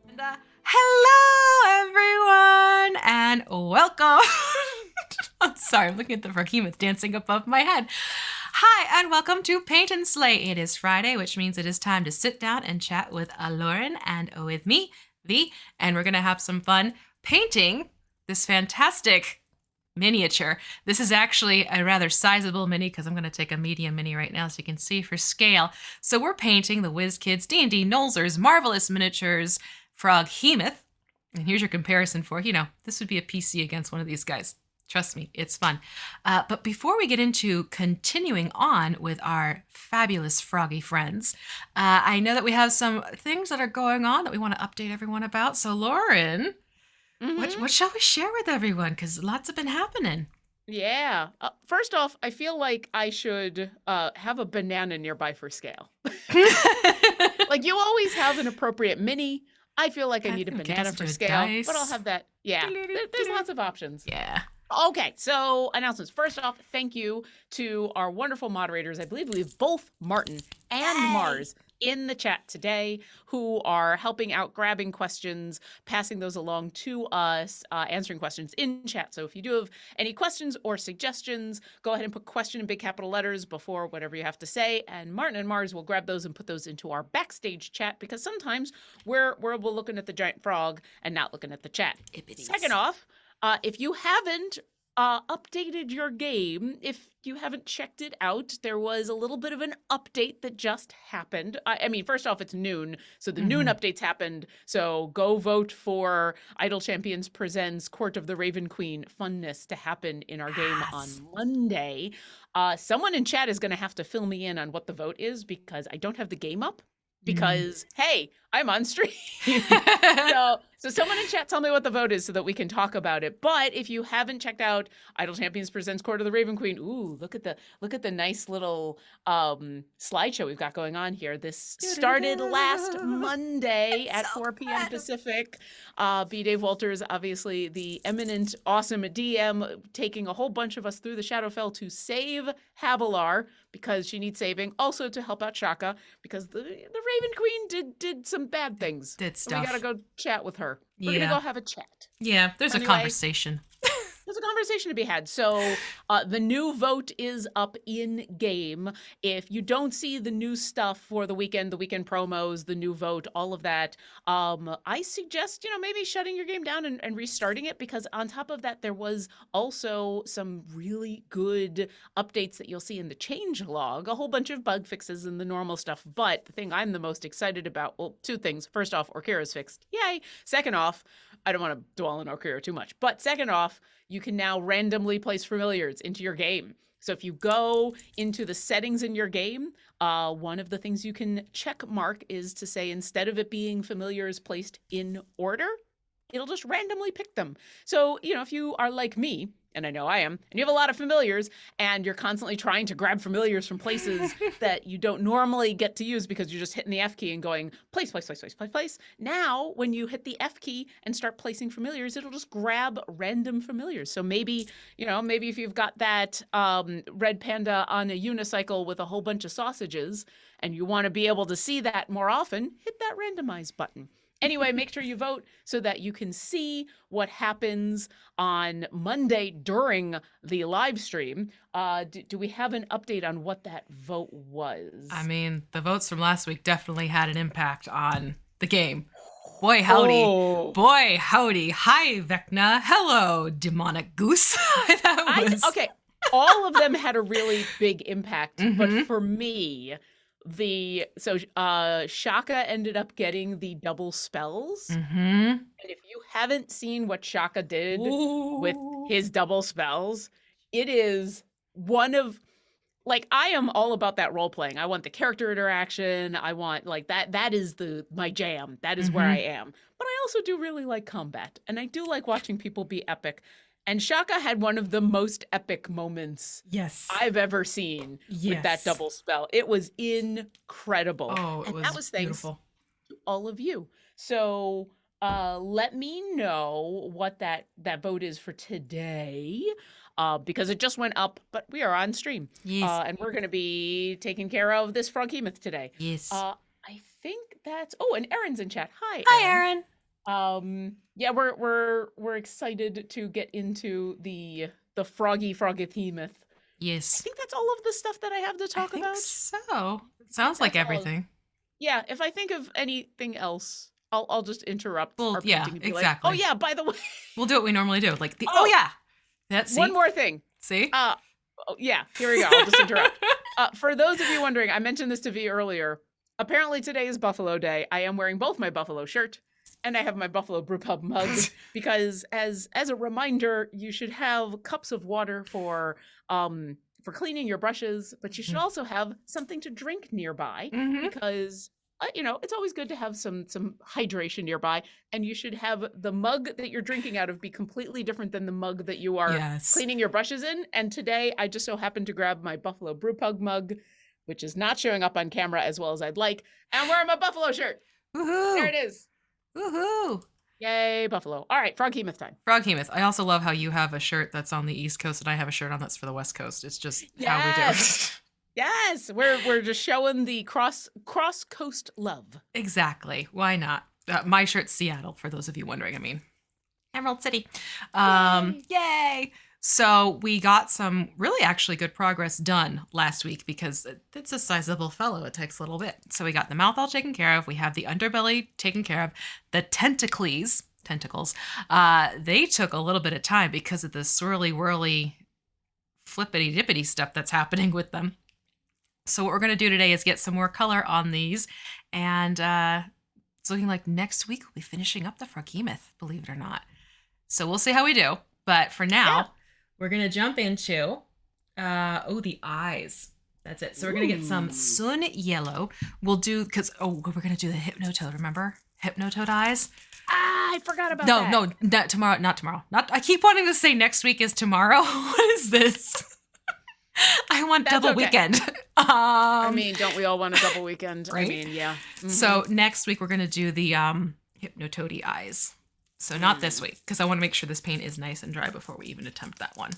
And, hello, everyone, and welcome. I'm sorry, I'm looking at the Froghemoth dancing above my head. Hi, and welcome to Paint and Slay. It is Friday, which means it is time to sit down and chat with Lauren and with me, V, and we're going to have some fun painting this fantastic miniature. This is actually a rather sizable mini because I'm going to take a medium mini right now so you can see for scale. So we're painting the WizKids D&D Nolzur's Marvelous Miniatures Froghemoth. And here's your comparison for, this would be a PC against one of these guys. Trust me, it's fun. But before we get into continuing on with our fabulous froggy friends, I know that we have some things that are going on that we want to update everyone about. So Lauren, what shall we share with everyone? Because lots have been happening. Yeah. First off, I feel like I should have a banana nearby for scale. Like you always have an appropriate mini. I feel like I need a banana for scale, but I'll have that. Yeah, there's lots of options. Yeah. Okay, so announcements. First off, thank you to our wonderful moderators. I believe we have both Martin and Mars in the chat today who are helping out, grabbing questions, passing those along to us, answering questions in chat. So if you do have any questions or suggestions, go ahead and put question in big capital letters before whatever you have to say. And Martin and Mars will grab those and put those into our backstage chat because sometimes we're looking at the giant frog and not looking at the chat. Second off, if you haven't updated your game, if you haven't checked it out, there was a little bit of an update that just happened. I mean, first off, it's noon, so the noon updates happened. So go vote for Idle Champions Presents Court of the Raven Queen funness to happen in our game on Monday. Someone in chat is going to have to fill me in on what the vote is because I don't have the game up. Because, hey, I'm on stream. So someone in chat tell me what the vote is so that we can talk about it. But if you haven't checked out Idle Champions Presents Court of the Raven Queen, ooh, look at the nice little slideshow we've got going on here. This started last Monday at 4 p.m. Pacific. B. Dave Walters, obviously the eminent, awesome DM, taking a whole bunch of us through the Shadowfell to save Havilar because she needs saving. Also to help out Shaka because the Raven Queen did some bad things. Did stuff. So we gotta go chat with her. We're gonna go have a chat. Yeah, there's a conversation. There's a conversation to be had. So the new vote is up in game. If you don't see the new stuff for the weekend promos, the new vote, all of that, I suggest, maybe shutting your game down and restarting it because on top of that, there was also some really good updates that you'll see in the change log, a whole bunch of bug fixes and the normal stuff. But the thing I'm the most excited about, well, two things. First off, Orkira's fixed. Yay. Second off, I don't want to dwell on Orkira too much, but second off, you can now randomly place familiars into your game. So if you go into the settings in your game, one of the things you can check mark is to say instead of it being familiars placed in order, it'll just randomly pick them. So, if you are like me, and I know I am, and you have a lot of familiars, and you're constantly trying to grab familiars from places that you don't normally get to use because you're just hitting the F key and going, place. Now, when you hit the F key and start placing familiars, it'll just grab random familiars. So maybe if you've got that red panda on a unicycle with a whole bunch of sausages, and you want to be able to see that more often, hit that randomize button. Anyway, make sure you vote so that you can see what happens on Monday during the live stream. Do we have an update on what that vote was? I mean, the votes from last week definitely had an impact on the game. Boy, howdy. Oh. Boy, howdy. Hi, Vecna. Hello, demonic goose. Okay, all of them had a really big impact, but for me... Shaka ended up getting the double spells. And if you haven't seen what Shaka did with his double spells, it is one of, I am all about that role playing. I want the character interaction. I want that is my jam. That is where I am. But I also do really like combat, and I do like watching people be epic. And Shaka had one of the most epic moments I've ever seen with that double spell. It was incredible. Oh, and that was thanks beautiful. To all of you. So let me know what that vote is for today. because it just went up, but we are on stream. Yes. And we're going to be taking care of this Froghemoth today. Yes. I think that's... Oh, and Erin's in chat. Hi, Hi, Erin. Yeah, we're excited to get into the Froghemoth. Yes. I think that's all of the stuff that I have to talk about. So it sounds like everything. Yeah, if I think of anything else, I'll just interrupt our painting and be exactly. like, oh yeah, by the way. We'll do what we normally do. Like oh yeah. That's one more thing. See? Oh, yeah, here we go. I'll just interrupt. For those of you wondering, I mentioned this to V earlier. Apparently today is Buffalo Day. I am wearing both my Buffalo shirt and I have my Buffalo Brew Pub mug because as a reminder, you should have cups of water for cleaning your brushes, but you should also have something to drink nearby because it's always good to have some hydration nearby, and you should have the mug that you're drinking out of be completely different than the mug that you are cleaning your brushes in. And today I just so happened to grab my Buffalo Brew Pub mug, which is not showing up on camera as well as I'd like, and I'm wearing my Buffalo shirt. Woohoo! There it is. Woohoo! Yay, Buffalo. All right, Froghemoth time. Froghemoth. I also love how you have a shirt that's on the East Coast and I have a shirt on that's for the West Coast. It's just how we do it. Yes, we're just showing the cross coast love. Exactly. Why not? My shirt's Seattle, for those of you wondering. I mean, Emerald City. Yay! So we got some really actually good progress done last week because it's a sizable fellow. It takes a little bit. So we got the mouth all taken care of. We have the underbelly taken care of. The tentacles, they took a little bit of time because of the swirly whirly flippity dippity stuff that's happening with them. So what we're going to do today is get some more color on these. And it's looking like next week we'll be finishing up the Froghemoth, believe it or not. So we'll see how we do. But for now, we're going to jump into, the eyes. That's it. So we're going to get some sun yellow. We'll do, because, we're going to do the Hypnotoad, remember? Hypnotoad eyes. I forgot about that. No, not tomorrow. I keep wanting to say next week is tomorrow. What is this? I want double weekend. I mean, don't we all want a double weekend? Right? I mean, yeah. Mm-hmm. So next week we're going to do the Hypnotoady eyes. So not this week, because I want to make sure this paint is nice and dry before we even attempt that one.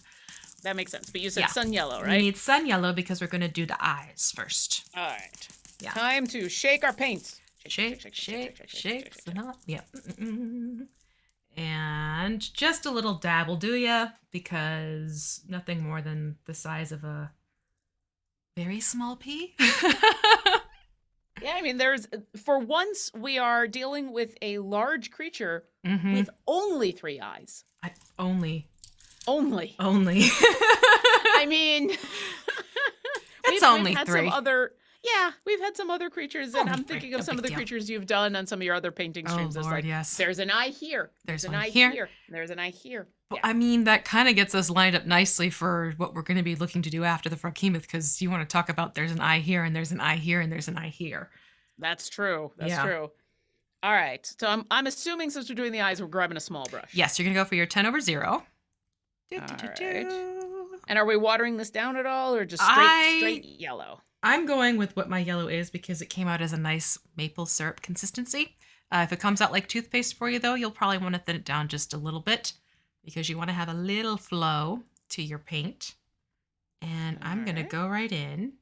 That makes sense. But you said sun yellow, right? We need sun yellow because we're going to do the eyes first. All right. Yeah. Time to shake our paints. Shake. So not, yeah. And just a little dab will do ya, because nothing more than the size of a very small pea. Yeah, I mean, for once we are dealing with a large creature with only 3 eyes. Only. I mean, it's only had 3. We've had some other creatures, and I'm thinking of some of the creatures you've done on some of your other painting streams. Oh, Lord, yes. There's an eye here. There's an one eye here. There's an eye here. Well, I mean, that kind of gets us lined up nicely for what we're going to be looking to do after the Froghemoth, because you want to talk about there's an eye here, and there's an eye here, and there's an eye here. That's true. That's true. All right. So I'm assuming since we're doing the eyes, we're grabbing a small brush. Yes, you're going to go for your 10/0. All right. And are we watering this down at all, or just straight yellow? I'm going with what my yellow is because it came out as a nice maple syrup consistency. If it comes out like toothpaste for you, though, you'll probably want to thin it down just a little bit because you want to have a little flow to your paint. And I'm going to go right in.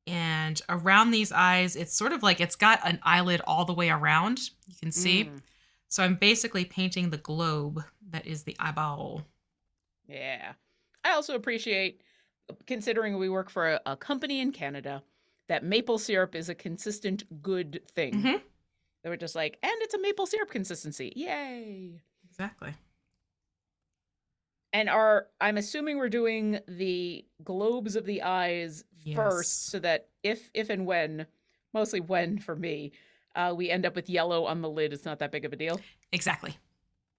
And around these eyes, it's sort of like it's got an eyelid all the way around. You can see. So I'm basically painting the globe that is the eyeball. Yeah. I also appreciate, considering we work for a company in Canada, that maple syrup is a consistent good thing. They were just like, and it's a maple syrup consistency. Yay. Exactly. And I'm assuming we're doing the globes of the eyes first, so that if and when, mostly when for me, we end up with yellow on the lid, it's not that big of a deal. Exactly.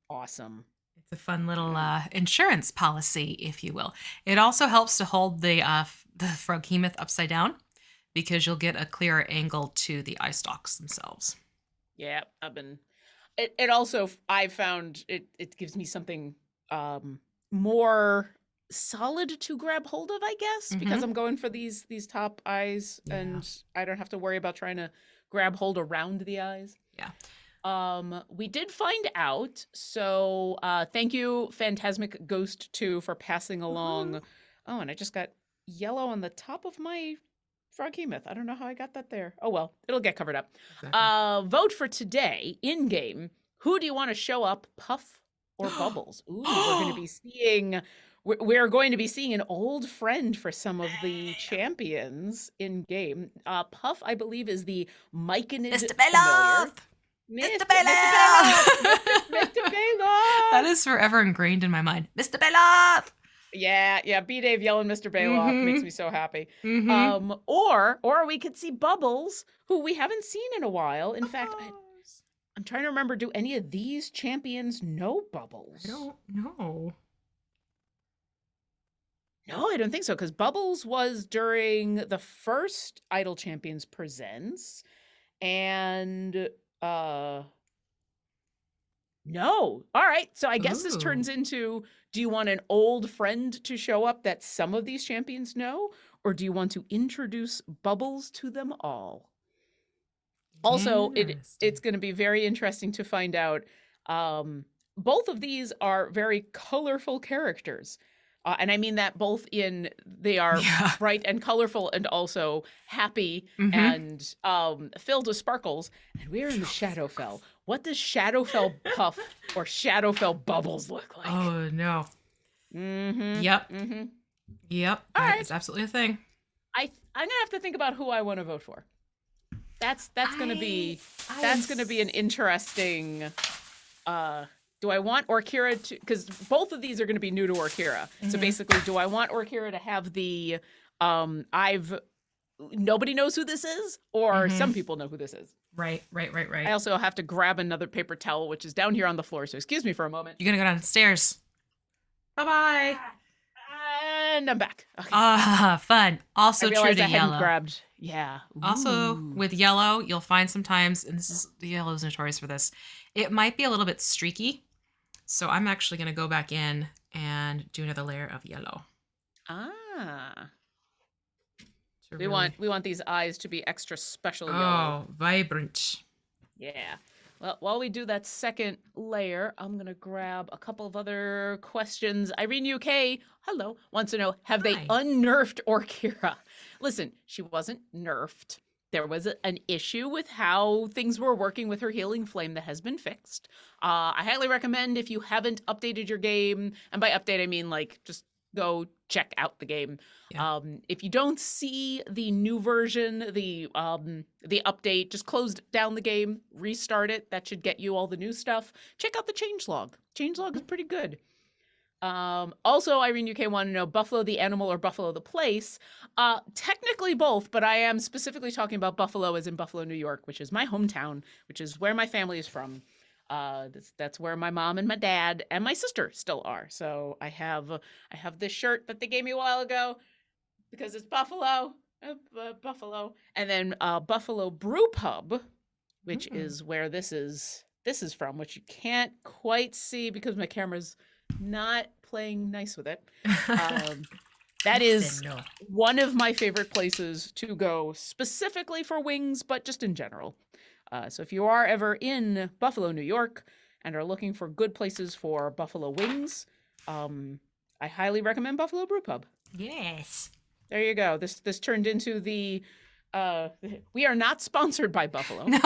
Awesome. It's a fun little insurance policy, if you will. It also helps to hold the Froghemoth upside down because you'll get a clearer angle to the eye stalks themselves. Yeah, it also, I've found it gives me something more solid to grab hold of, I guess, because I'm going for these top eyes and I don't have to worry about trying to grab hold around the eyes. Yeah. We did find out. So thank you, Phantasmic Ghost 2, for passing Woohoo. along. Oh, and I just got yellow on the top of my Froghemoth. I don't know how I got that there. Oh well, it'll get covered up. Exactly. Vote for today in game. Who do you want to show up, Puff or Bubbles? Ooh, we're going to be seeing. We're going to be seeing an old friend for some of the champions in game. Puff, I believe, is the myconid Mr. familiar. Belov! Mr. Mr. Belov! Belov! Mr. Belov! That is forever ingrained in my mind. Mr. Belov! Yeah, B-Dave yelling Mr. Bailoff makes me so happy. Mm-hmm. Or we could see Bubbles, who we haven't seen in a while. In fact, I'm trying to remember, do any of these champions know Bubbles? I don't know. No, I don't think so, because Bubbles was during the first Idol Champions Presents, and no. All right. So I guess this turns into, do you want an old friend to show up that some of these champions know? Or do you want to introduce Bubbles to them all? Also, it's going to be very interesting to find out. Both of these are very colorful characters. And I mean that both in they are bright and colorful and also happy and filled with sparkles. And we're in the Shadowfell. What does Shadowfell Puff or Shadowfell Bubbles look like? Oh, no. Mm-hmm. Yep. Mm-hmm. Yep. All That right. is absolutely a thing. I'm gonna have to think about who I want to vote for. That's gonna be an interesting. Do I want Orkira to? Because both of these are going to be new to Orkira. So basically, do I want Orkira to have the nobody knows who this is, or some people know who this is? Right. I also have to grab another paper towel, which is down here on the floor. So excuse me for a moment. You're gonna go downstairs. Bye-bye. And I'm back. Okay. Fun. Also I true realized to I hadn't yellow. grabbed. Yeah. Also, Ooh. with yellow, you'll find sometimes, and the yellow is notorious for this, it might be a little bit streaky. So I'm actually going to go back in and do another layer of yellow. We want these eyes to be extra special yellow. Oh, vibrant. Yeah. Well, while we do that second layer, I'm going to grab a couple of other questions. Irene UK, hello, wants to know, have they unnerfed Orkira? Listen, she wasn't nerfed. There was an issue with how things were working with her healing flame that has been fixed. I highly recommend, if you haven't updated your game, and by update I mean like just go check out the game. Yeah. If you don't see the new version, the update, just close down the game, restart it. That should get you all the new stuff. Check out the changelog. Changelog is pretty good. Also, Irene UK want to know, Buffalo the animal or Buffalo the place? Technically both, but I am specifically talking about Buffalo as in Buffalo, New York, which is my hometown, which is where my family is from. That's where my mom and my dad and my sister still are. So I have this shirt that they gave me a while ago because it's Buffalo, Buffalo, and then Buffalo Brew Pub, which is where this is from, which you can't quite see because my camera's not playing nice with it. That is one of my favorite places to go, specifically for wings, but just in general. So if you are ever in Buffalo, New York, and are looking for good places for buffalo wings, I highly recommend Buffalo Brew Pub. Yes. There you go. This turned into the we are not sponsored by Buffalo. No.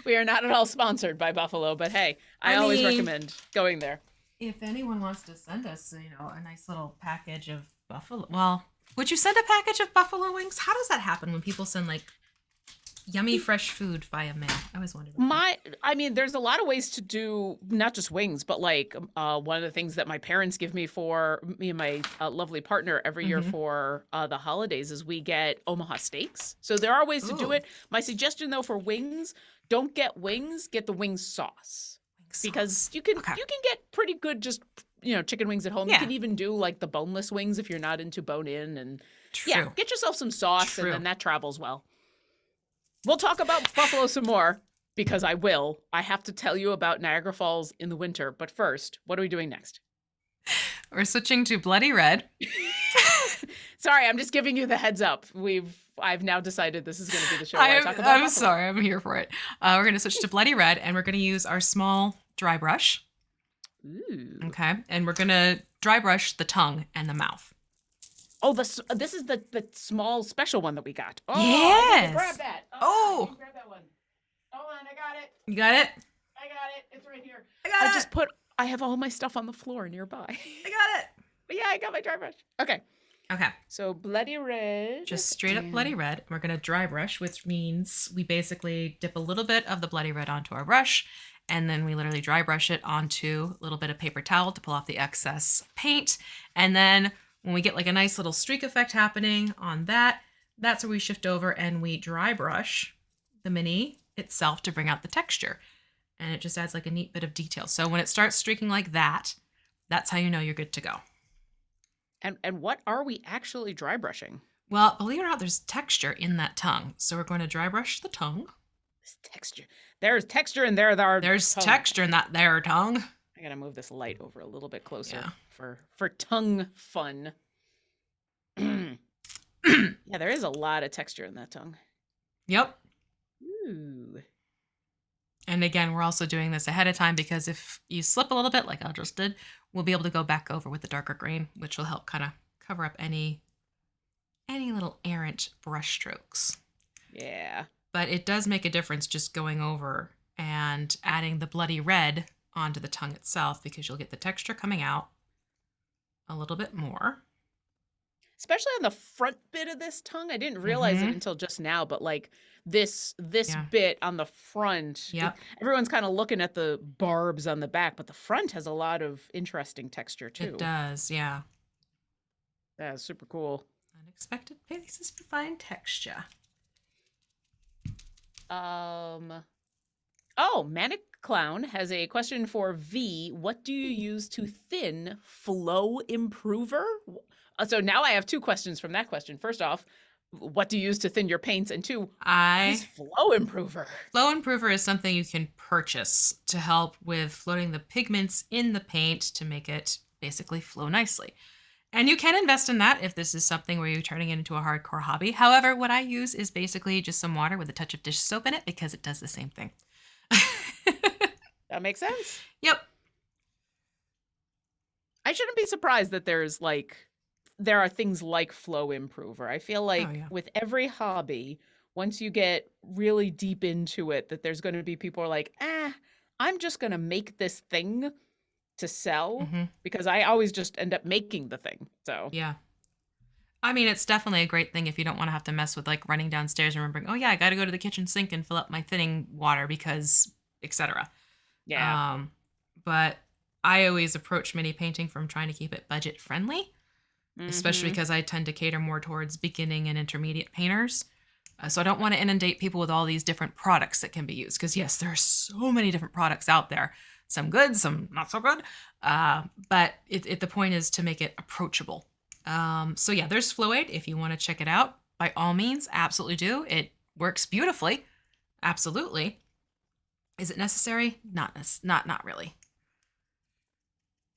We are not at all sponsored by Buffalo, but hey, I always recommend going there. If anyone wants to send us, a nice little package of buffalo, well, would you send a package of buffalo wings? How does that happen when people send like yummy fresh food via mail? I always wondered. There's a lot of ways to do not just wings, but like one of the things that my parents give me for me and my lovely partner every year for the holidays is we get Omaha steaks. So there are ways to do it. My suggestion though for wings, don't get wings, get the wing sauce. Because you can get pretty good just chicken wings at home. You can even do like the boneless wings if you're not into bone in, and get yourself some sauce and then that travels well. We'll talk about Buffalo some more because I will. I have to tell you about Niagara Falls in the winter, but first, what are we doing next? We're switching to Bloody Red. Sorry, I'm just giving you the heads up. I've now decided this is going to be the show where I talk about I'm buffalo. sorry, I'm here for it. We're going to switch to bloody red, and we're going to use our small dry brush. Ooh. Okay, and we're going to dry brush the tongue and the mouth. Oh, this is the small special one that we got. Oh, Yes. I need to grab that. Oh. I need to grab that one. Hold on, I got it. You got it? I got it. It's right here. I got it. I have all my stuff on the floor nearby. I got it. But yeah, I got my dry brush. Okay. Okay. So bloody red. Just straight up bloody red. We're going to dry brush, which means we basically dip a little bit of the bloody red onto our brush, and then we literally dry brush it onto a little bit of paper towel to pull off the excess paint. And then when we get like a nice little streak effect happening on that, that's where we shift over and we dry brush the mini itself to bring out the texture. And it just adds like a neat bit of detail. So when it starts streaking like that, that's how you know you're good to go. And what are we actually dry brushing? Well, believe it or not, there's texture in that tongue. So we're going to dry brush the tongue. This texture. There's texture in there. There's texture in that there tongue. I gotta move this light over a little bit closer Yeah. for tongue fun. Yeah, there is a lot of texture in that tongue. Yep. Ooh. And again, we're also doing this ahead of time because if you slip a little bit, like I just did, we'll be able to go back over with the darker green, which will help kind of cover up any little errant brush strokes. Yeah. But it does make a difference just going over and adding the bloody red onto the tongue itself because you'll get the texture coming out a little bit more. Especially on the front bit of this tongue. I didn't realize it until just now, but like this bit on the front. Yep. Everyone's kind of looking at the barbs on the back, but the front has a lot of interesting texture too. It does, yeah. That's super cool. Unexpected places for fine texture. Oh, Manic Clown has a question for V. What do you use to thin flow improver? So now I have two questions from that question. First off, what do you use to thin your paints? And two, what is flow improver? Flow improver is something you can purchase to help with floating the pigments in the paint to make it basically flow nicely. And you can invest in that if this is something where you're turning it into a hardcore hobby. However, what I use is basically just some water with a touch of dish soap in it because it does the same thing. That makes sense. Yep. I shouldn't be surprised that there are things like flow improver. I feel like with every hobby, once you get really deep into it, that there's going to be people who are like, I'm just going to make this thing to sell because I always just end up making the thing. So yeah. I mean, it's definitely a great thing if you don't want to have to mess with like running downstairs and remembering, oh yeah, I got to go to the kitchen sink and fill up my thinning water because etc. Yeah. But I always approach mini painting from trying to keep it budget friendly, especially because I tend to cater more towards beginning and intermediate painters. So I don't want to inundate people with all these different products that can be used because yes, there are so many different products out there. Some good, some not so good. But the point is to make it approachable. So yeah, there's Flow-Aid. If you want to check it out, by all means, absolutely do. It works beautifully. Absolutely. Is it necessary? Not really.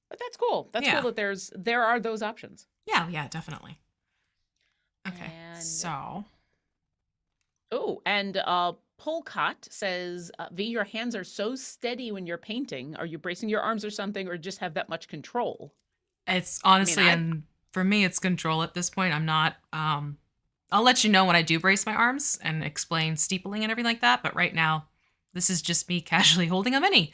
But that's cool. That's cool that there are those options. Yeah, definitely. Okay, so. Oh, and Polcott says, V, your hands are so steady when you're painting. Are you bracing your arms or something, or just have that much control? It's honestly, and for me, it's control at this point. I'm not, I'll let you know when I do brace my arms and explain steepling and everything like that. But right now, this is just me casually holding a mini.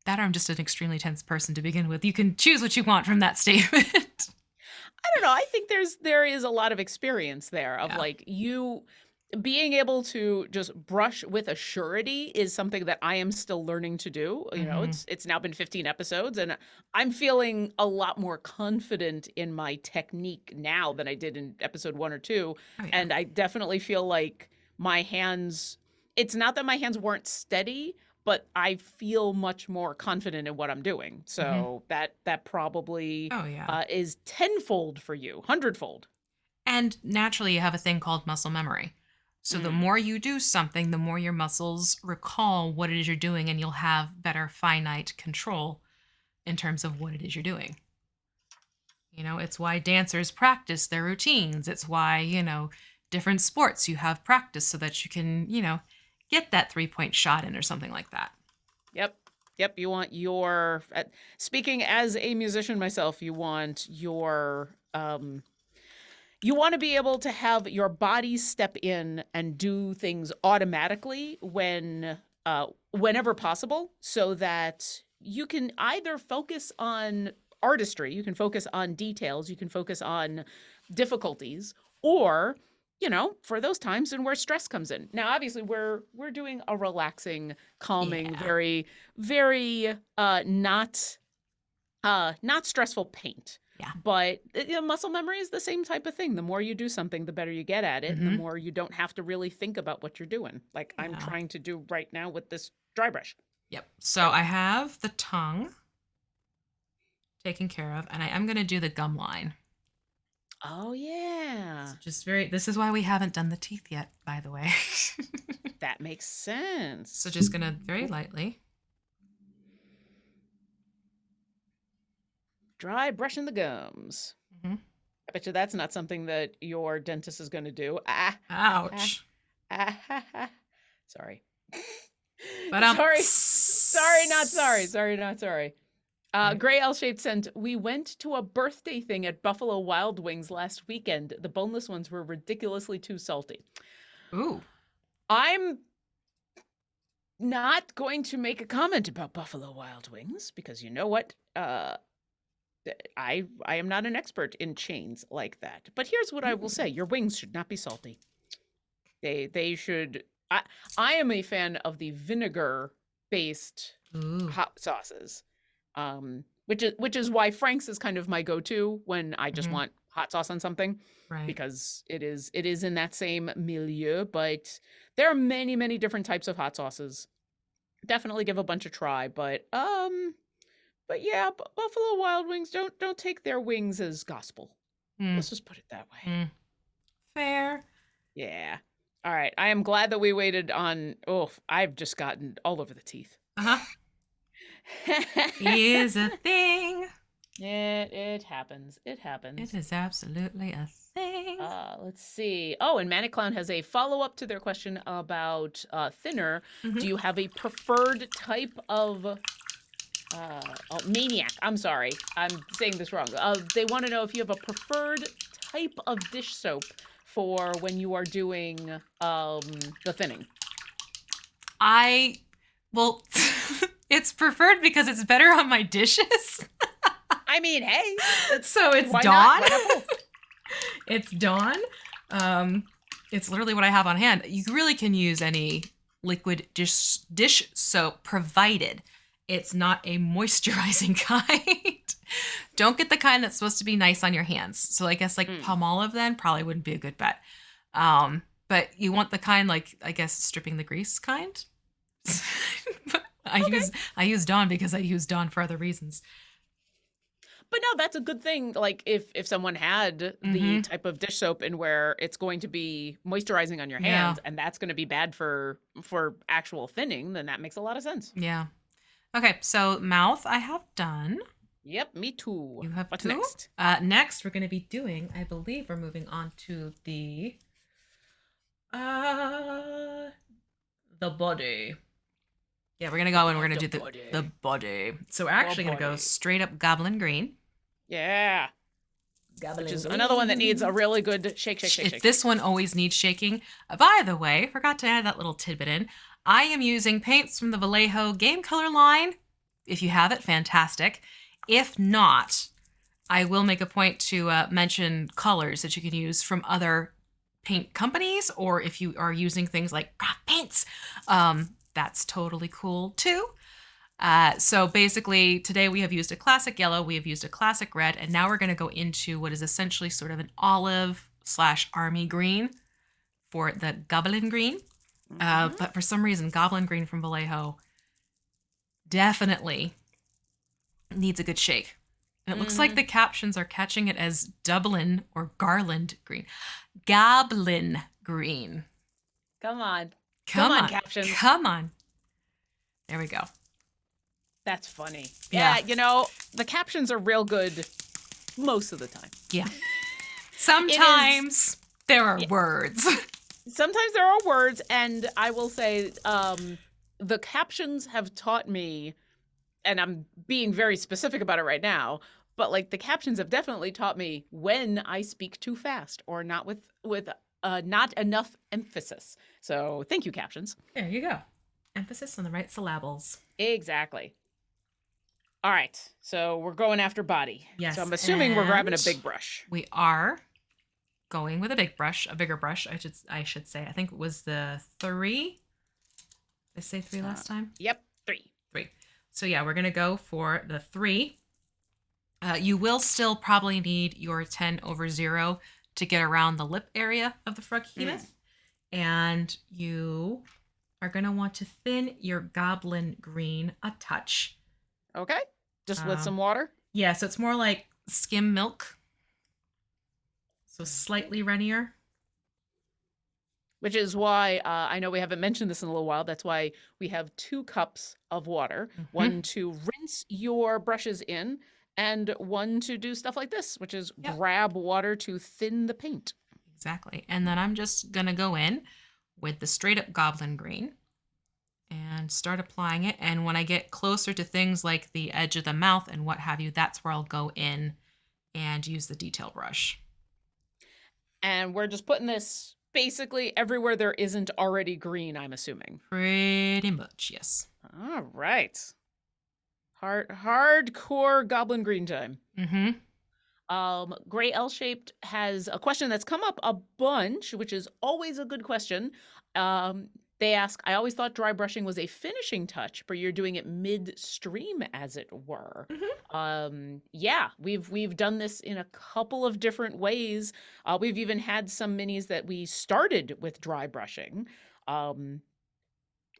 That or I'm just an extremely tense person to begin with. You can choose what you want from that statement. I don't know. I think there is a lot of experience there of like you being able to just brush with a surety is something that I am still learning to do. You know, it's now been 15 episodes and I'm feeling a lot more confident in my technique now than I did in episode 1 or 2. And I definitely feel like my hands, it's not that my hands weren't steady, but I feel much more confident in what I'm doing. So that probably is tenfold for you, hundredfold. And naturally, you have a thing called muscle memory. So the more you do something, the more your muscles recall what it is you're doing, and you'll have better finite control in terms of what it is you're doing. You know, it's why dancers practice their routines. It's why, you know, different sports, you have practice so that you can, get that 3-point shot in or something like that. Yep. You want your, speaking as a musician myself, you want your, you want to be able to have your body step in and do things automatically whenever possible, so that you can either focus on artistry, you can focus on details, you can focus on difficulties, or for those times and where stress comes in. Now, obviously, we're doing a relaxing, calming, very, very not stressful paint. Yeah. But muscle memory is the same type of thing. The more you do something, the better you get at it, and the Mhm. more you don't have to really think about what you're doing. Like I'm trying to do right now with this dry brush. Yep. So I have the tongue taken care of, and I am going to do the gum line. Oh, yeah. This is why we haven't done the teeth yet, by the way. That makes sense. So just going to very lightly. Dry brushing the gums. Mm-hmm. I bet you that's not something that your dentist is going to do. Ouch. Sorry. But Sorry, not sorry. Sorry, not sorry. Gray L-shaped sent, we went to a birthday thing at Buffalo Wild Wings last weekend. The boneless ones were ridiculously too salty. Ooh. I'm not going to make a comment about Buffalo Wild Wings because you know what? I am not an expert in chains like that. But here's what I will say. Your wings should not be salty. They should... I am a fan of the vinegar-based hot sauces. Which is why Frank's is kind of my go-to when I just want hot sauce on something, right? Because it is in that same milieu. But there are many, many different types of hot sauces. Definitely give a bunch a try. But yeah, Buffalo Wild Wings don't take their wings as gospel. Let's just put it that way. Fair. Yeah. All right. I am glad that we waited on. Oh, I've just gotten all over the teeth. Is a thing. It happens. It happens. It is absolutely a thing. Let's see. Oh, and Manic Clown has a follow-up to their question about thinner. Do you have a preferred type of Maniac? I'm sorry. I'm saying this wrong. They want to know if you have a preferred type of dish soap for when you are doing the thinning. Well, it's preferred because it's better on my dishes. I mean, hey. So it's Dawn. It's Dawn. It's literally what I have on hand. You really can use any liquid dish soap, provided it's not a moisturizing kind. Don't get the kind that's supposed to be nice on your hands. So I guess Palmolive then probably wouldn't be a good bet. But you want the kind I guess stripping the grease kind. I use Dawn because I use Dawn for other reasons. But no, that's a good thing. Like if someone had the type of dish soap and where it's going to be moisturizing on your hands and that's going to be bad for actual thinning, then that makes a lot of sense. Yeah. Okay, so mouth I have done. Yep, me too. You have What's two? Next? Next we're going to be doing, I believe we're moving on to the body. Yeah, we're going to go and we're going to do the body. So we're actually going to go straight up Goblin Green. Yeah. Goblin Which is Green. another one that needs a really good shake. This one always needs shaking. By the way, forgot to add that little tidbit in. I am using paints from the Vallejo Game Color line. If you have it, fantastic. If not, I will make a point to mention colors that you can use from other paint companies, or if you are using things like craft paints, that's totally cool too. So basically today we have used a classic yellow, we have used a classic red, and now we're going to go into what is essentially sort of an olive/army green for the Goblin Green. But for some reason, Goblin Green from Vallejo definitely needs a good shake. And it looks like the captions are catching it as Dublin or Garland Green. Goblin Green. Come on, captions. Come on. There we go. That's funny. Yeah, the captions are real good most of the time. Yeah. Sometimes. There are Yeah, words. sometimes there are words, and I will say, the captions have taught me, and I'm being very specific about it right now, but like the captions have definitely taught me when I speak too fast or not with not enough emphasis. So thank you, captions. There you go. Emphasis on the right syllables. Exactly. All right, so we're going after body. So Yes, I'm assuming we're grabbing and a big brush. we are going with a big brush, a bigger brush. I should say. I think it was the 3. Did I say 3 Uh, last time? yep, 3. 3. So yeah, we're gonna go for the 3. You will still probably need your 10/0 to get around the lip area of the Mm. Froghemoth, and you are gonna want to thin your goblin green a touch. Okay, just with some Um, water. yeah, so it's more like skim milk, so Okay. slightly runnier. Which is why I know we haven't mentioned this in a little while. That's why we have 2 cups of water, Hmm. one to rinse your brushes in, and one to do stuff like this, which is Yep, grab water to thin the paint. exactly. And then I'm just gonna go in with the straight up goblin green and start applying it. And when I get closer to things like the edge of the mouth and what have you, that's where I'll go in and use the detail brush. And we're just putting this basically everywhere there isn't already green, I'm assuming. Pretty much, yes. All right. Hardcore goblin green time. Mm-hmm. Gray L-shaped has a question that's come up a bunch, which is always a good question. They ask, I always thought dry brushing was a finishing touch, but you're doing it midstream, as it were. Mm-hmm. Yeah, we've done this in a couple of different ways. We've even had some minis that we started with dry brushing. Um,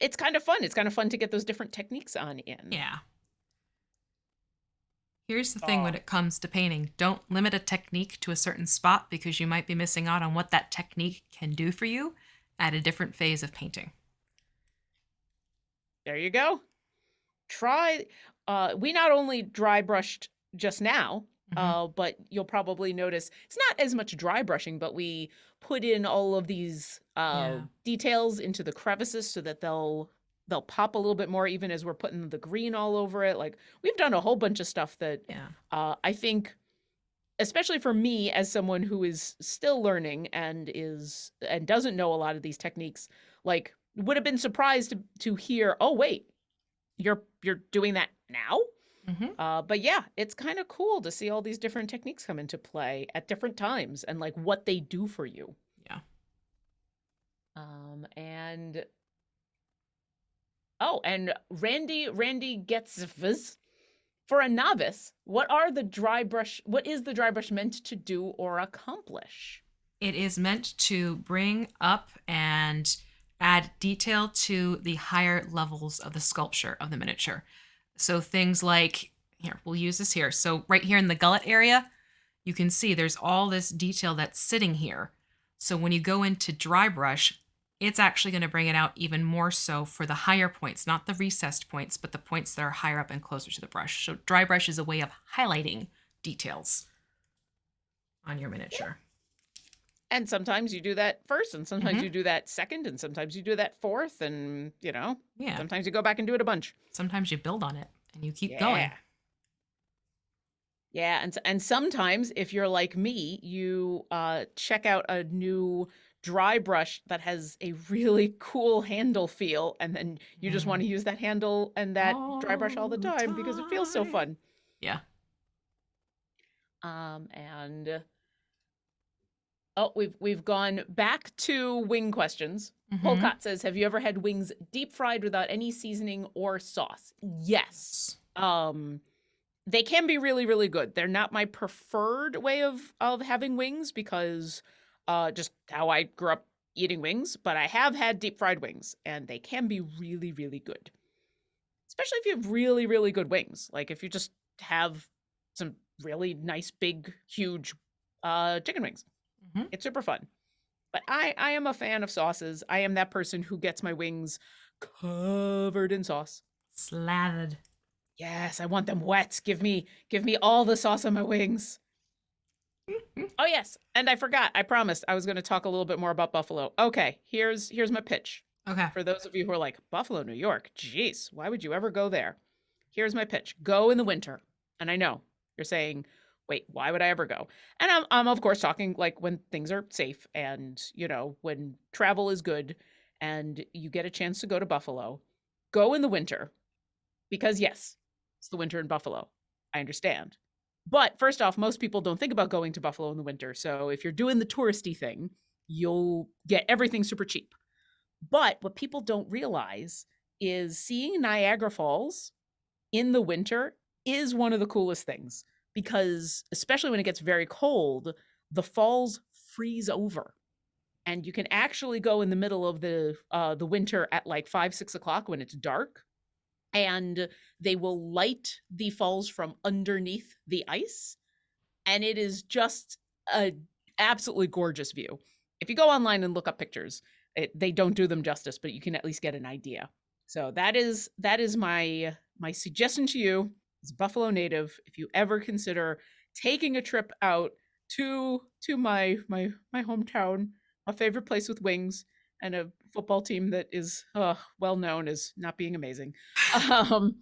it's kind of fun. It's kind of fun to get those different techniques on in. Yeah. Here's the thing Uh, when it comes to painting. Don't limit a technique to a certain spot because you might be missing out on what that technique can do for you at a different phase of painting. there you go. Try we not only dry brushed just now, Mm-hmm. but you'll probably notice it's not as much dry brushing, but we put in all of these Yeah. details into the crevices so that they'll pop a little bit more even as we're putting the green all over it. Like we've done a whole bunch of stuff that Yeah. I think, especially for me as someone who is still learning and doesn't know a lot of these techniques, like would have been surprised to hear, oh wait, you're doing that now. Mm-hmm. But yeah, it's kind of cool to see all these different techniques come into play at different times and like what they do for you. Yeah. And oh, and Randy gets viz. For a novice, what is the dry brush meant to do or accomplish? It is meant to bring up and add detail to the higher levels of the sculpture of the miniature. So things like, here, we'll use this here. So right here in the gullet area, you can see there's all this detail that's sitting here. So when you go into dry brush, it's actually going to bring it out even more so for the higher points, not the recessed points, but the points that are higher up and closer to the brush. So dry brush is a way of highlighting details on your miniature. And sometimes you do that first, and sometimes Mm-hmm. you do that second, and sometimes you do that fourth, and Yeah. sometimes you go back and do it a bunch. Sometimes you build on it and you keep Yeah. going. Yeah, and sometimes if you're like me, you check out a new dry brush that has a really cool handle feel, and then you just want to use that handle and that dry brush all the time because it feels so fun. Yeah. And oh, we've gone back to wing questions. Mm-hmm. Polcott says, "Have you ever had wings deep fried without any seasoning or sauce?" Yes. They can be really, really good. They're not my preferred way of having wings because just how I grew up eating wings, but I have had deep fried wings and they can be really, really good. Especially if you have really, really good wings. Like if you just have some really nice, big, huge chicken wings. Mm-hmm. It's super fun. But I am a fan of sauces. I am that person who gets my wings covered in sauce. Slathered. Yes, I want them wet. Give me all the sauce on my wings. Oh yes, and I forgot. I promised I was going to talk a little bit more about Buffalo. Okay, here's my pitch. Okay. For those of you who are like, Buffalo, New York, jeez, why would you ever go there? Here's my pitch. Go in the winter. And I know you're saying, wait, why would I ever go? And I'm of course talking like when things are safe and, when travel is good and you get a chance to go to Buffalo. Go in the winter because yes, it's the winter in Buffalo. I understand. But first off, most people don't think about going to Buffalo in the winter. So if you're doing the touristy thing, you'll get everything super cheap. But what people don't realize is seeing Niagara Falls in the winter is one of the coolest things because especially when it gets very cold, the falls freeze over. And you can actually go in the middle of the winter at like 5, 6 o'clock when it's dark, and they will light the falls from underneath the ice, and it is just a absolutely gorgeous view. If you go online and look up pictures, they don't do them justice, but you can at least get an idea. So that is my suggestion to you as a Buffalo native. If you ever consider taking a trip out to my hometown, a favorite place with wings and a football team that is well known as not being amazing, um,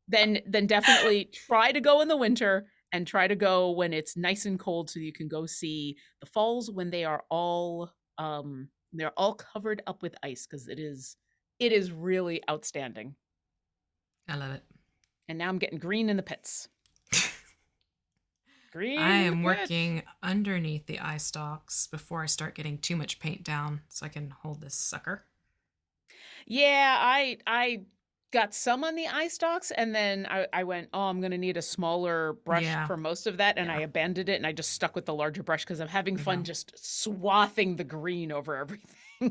then definitely try to go in the winter and try to go when it's nice and cold so you can go see the falls when they're all covered up with ice because it is really outstanding. I love it. And now I'm getting green in the pits. Green I in the am pits. working underneath the eye stalks before I start getting too much paint down so I can hold this sucker. Yeah, I got some on the eye stalks and then I went, oh, I'm gonna need a smaller brush Yeah. for most of that, and I Yeah. abandoned it and I just stuck with the larger brush because I'm having There we fun go. just swathing the green over everything.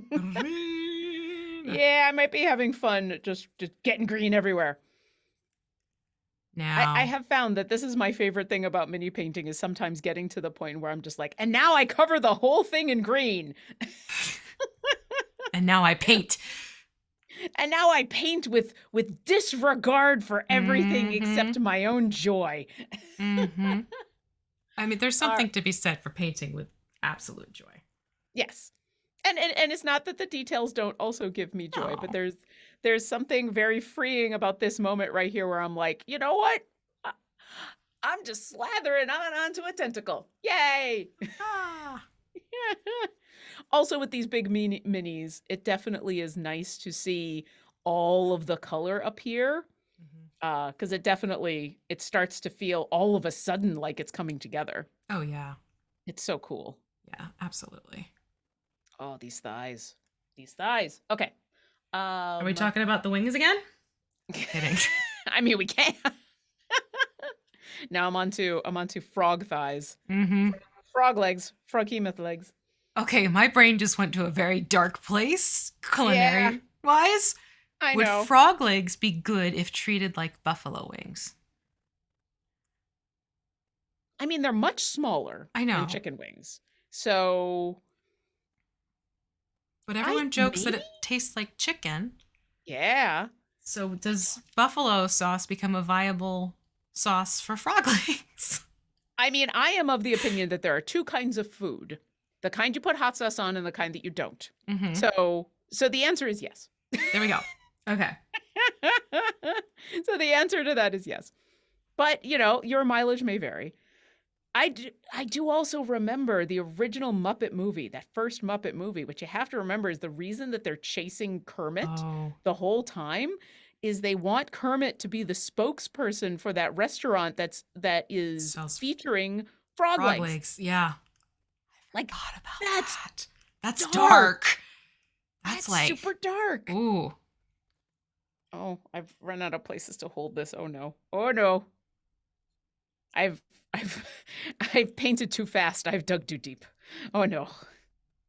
Green. Yeah, I might be having fun just getting green everywhere. I Now, have found that this is my favorite thing about mini painting is sometimes getting to the point where I'm just like, and now I cover the whole thing in green. and now I paint. And now I paint with disregard for everything Mm-hmm. except my own joy. Mm-hmm. I mean, there's Are something to be said for painting with absolute joy. yes. And it's not that the details don't also give me joy, but No. there's something very freeing about this moment right here where I'm like, you know what? I- I'm just slathering onto a tentacle. Yay! Ah. Also with these big minis, it definitely is nice to see all of the color up here. Mhm. Because it starts to feel all of a sudden like it's coming together. Oh, yeah. It's so cool. Yeah, absolutely. Oh, these thighs. These thighs. Okay. Are we Um talking about the wings again? Kidding. I mean we can. Now I'm onto frog thighs. Mm-hmm. Frog legs. Froghemoth legs. Okay, my brain just went to a very dark place, Yeah, culinary wise. I Would know. frog legs be good if treated like buffalo wings? I mean they're much smaller I than know, chicken wings. So but I everyone jokes that maybe it tastes like chicken. yeah. So does buffalo sauce become a viable sauce for frog legs? I mean, I am of the opinion that there are two kinds of food. The kind you put hot sauce on and the kind that you don't. Mm-hmm. So the answer is yes. There we go. Okay. So the answer to that is yes. But, your mileage may vary. I do also remember the original Muppet movie, that first Muppet movie, which you have to remember is the reason that they're chasing Kermit Oh, the whole time is they want Kermit to be the spokesperson for that restaurant that is sells featuring frog frog legs. legs. Yeah. Like Thought about that's that. That's dark. dark. That's like super dark. ooh. Oh, I've run out of places to hold this. Oh no. Oh no. I've I've I've painted too fast. I've dug too deep. Oh no.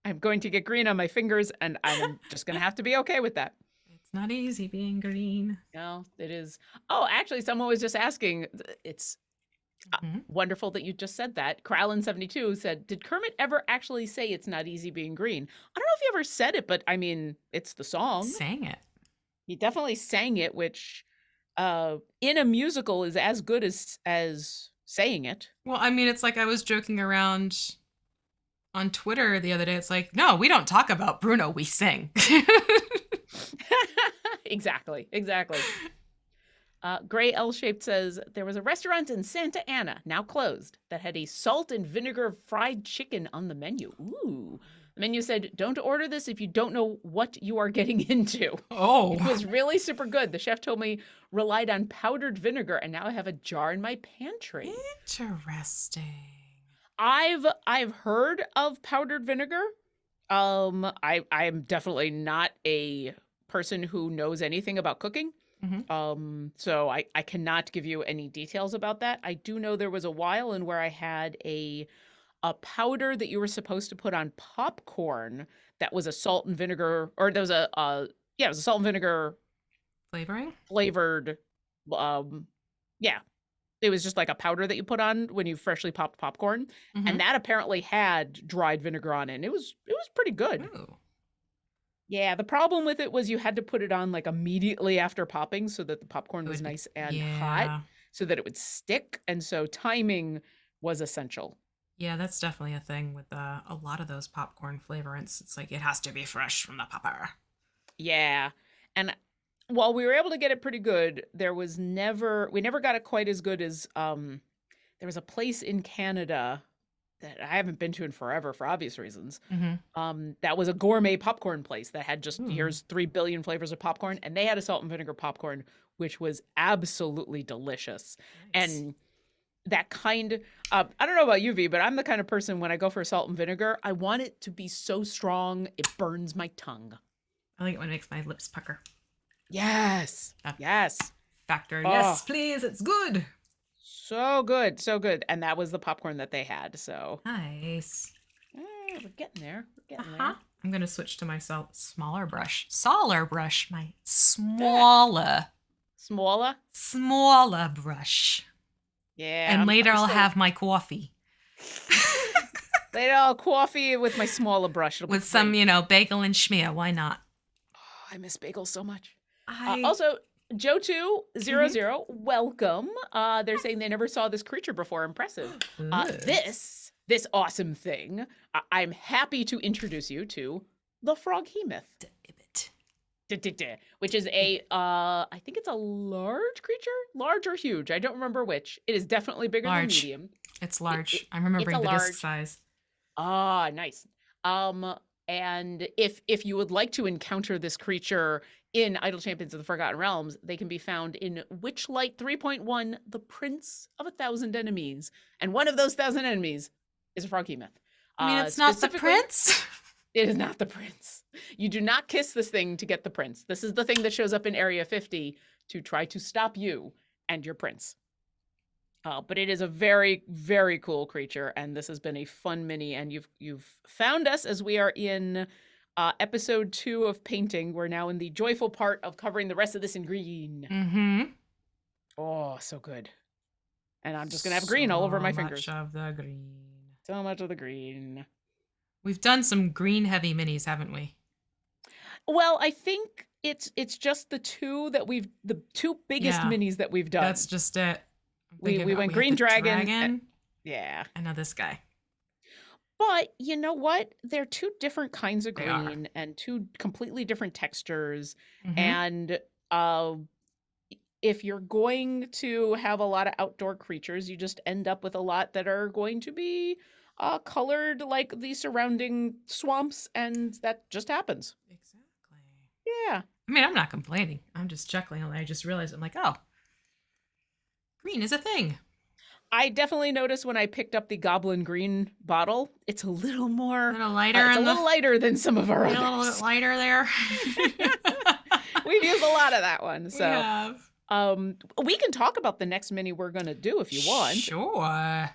I'm going to get green on my fingers and I'm just going to have to be okay with that. It's not easy being green. No, it is. Oh, actually someone was just asking, it's Mhm. wonderful that you just said that. Kralin72 said, "Did Kermit ever actually say it's not easy being green?" I don't know if he ever said it, but I mean, it's the song. Sang it. He definitely sang it, which in a musical is as good as saying it. Well, I mean, it's like I was joking around on Twitter the other day. It's like, no, we don't talk about Bruno, we sing. Exactly. Gray L-shaped says, there was a restaurant in Santa Ana, now closed, that had a salt and vinegar fried chicken on the menu. Ooh. The menu said, don't order this if you don't know what you are getting into. Oh. It was really super good. The chef told me relied on powdered vinegar, and now I have a jar in my pantry. Interesting. I've heard of powdered vinegar. I'm definitely not a person who knows anything about cooking. So I cannot give you any details about that. I do know there was a while in where I had a powder that you were supposed to put on popcorn that was a salt and vinegar, or there was it was a salt and vinegar Flavoring? flavored, yeah. It was just like a powder that you put on when you freshly popped popcorn, and that apparently had dried vinegar on it. And it was pretty good. Ooh. Yeah, the problem with it was you had to put it on like immediately after popping so that the popcorn was nice and hot so that it would stick. And so timing was essential. Yeah, that's definitely a thing with a lot of those popcorn flavorants. It's like it has to be fresh from the popper. Yeah. And while we were able to get it pretty good, we never got it quite as good as there was a place in Canada that I haven't been to in forever for obvious reasons. That was a gourmet popcorn place that had just here's 3 billion flavors of popcorn, and they had a salt and vinegar popcorn, which was absolutely delicious. Nice. And that kind I don't know about you, V, but I'm the kind of person when I go for salt and vinegar, I want it to be so strong it burns my tongue. I like it when it makes my lips pucker. Yes. Yes. Factor. Oh. Yes, please. It's good. So good. So good. And that was the popcorn that they had. So nice. We're getting there. We're getting there. I'm going to switch to my smaller brush. Smaller brush. My smaller. Smaller brush. Yeah. And later I'll have my coffee. Later I'll coffee with my smaller brush. With some, bagel and schmear. Why not? Oh, I miss bagels so much. Also, Joe200, welcome. They're saying they never saw this creature before. Impressive. This awesome thing. I'm happy to introduce you to the Froghemoth. Which is I think it's a large creature? Large or huge? I don't remember which. It is definitely bigger than medium. It's large. I'm remembering the disc size. Ah, nice. And if you would like to encounter this creature in Idle Champions of the Forgotten Realms, they can be found in Witchlight 3.1, The Prince of 1,000 Enemies. And one of those 1,000 enemies is a Froghemoth. I mean, it's not the prince? It is not the prince. You do not kiss this thing to get the prince. This is the thing that shows up in Area 50 to try to stop you and your prince. But it is a very, very cool creature, and this has been a fun mini. And you've found us as we are in episode 2 of painting. We're now in the joyful part of covering the rest of this in green. Oh, so good. And I'm just gonna have green all over my fingers. So much of the green. So much of the green. We've done some green heavy minis, haven't we? Well, I think it's just the two biggest minis that we've done. That's just it. We went green dragon. Yeah. And now this guy. But you know what? They're two different kinds of green and two completely different textures. And if you're going to have a lot of outdoor creatures, you just end up with a lot that are going to be colored like the surrounding swamps, and that just happens. Exactly. Yeah. I mean, I'm not complaining. I'm just chuckling. I just realized I'm like, oh, green is a thing. I definitely noticed when I picked up the goblin green bottle, it's a little more... A little lighter. It's a little lighter than some of our others. A little bit lighter there. We've used a lot of that one. So. We have. We can talk about the next mini we're going to do if you want. Sure.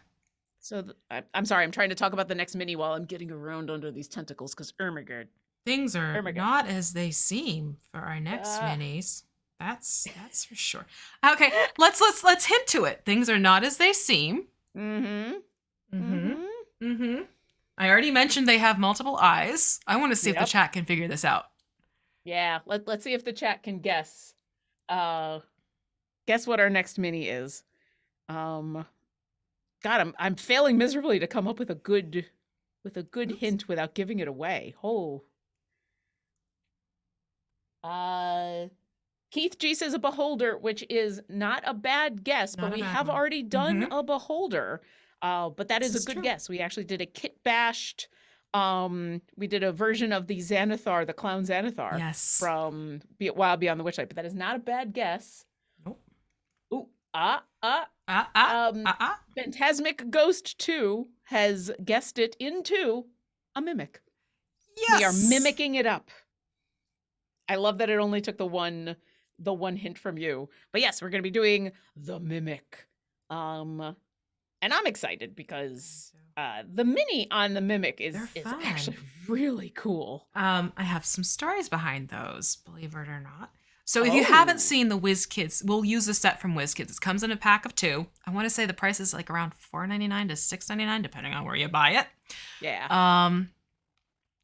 So I'm sorry, I'm trying to talk about the next mini while I'm getting around under these tentacles because oh my god. Things are not as they seem for our next minis. That's for sure. Okay, let's hint to it. Things are not as they seem. I already mentioned they have multiple eyes. I want to see if the chat can figure this out. Yeah, let's see if the chat can guess. Guess what our next mini is. God, I'm failing miserably to come up with a good Oops. hint without giving it away. Oh. Keith G says a beholder, which is not a bad guess, but Not a we bad have one. already done a beholder. But that This is a is good true. guess. We actually did a kit bashed. We did a version of the Xanathar, the clown Xanathar, Yes. from Wild Beyond the Witchlight, but that is not a bad guess. Nope. Ooh, Phantasmic Ghost 2 has guessed it into a mimic. Yes. We are mimicking it up. I love that it only took the one hint from you. But yes, we're going to be doing the mimic. And I'm excited because the mini on the mimic is actually really cool. I have some stories behind those, believe it or not. So if you haven't seen the WizKids, we'll use the set from WizKids. It comes in a pack of 2. I want to say the price is like around $4.99 to $6.99, depending on where you buy it. Yeah.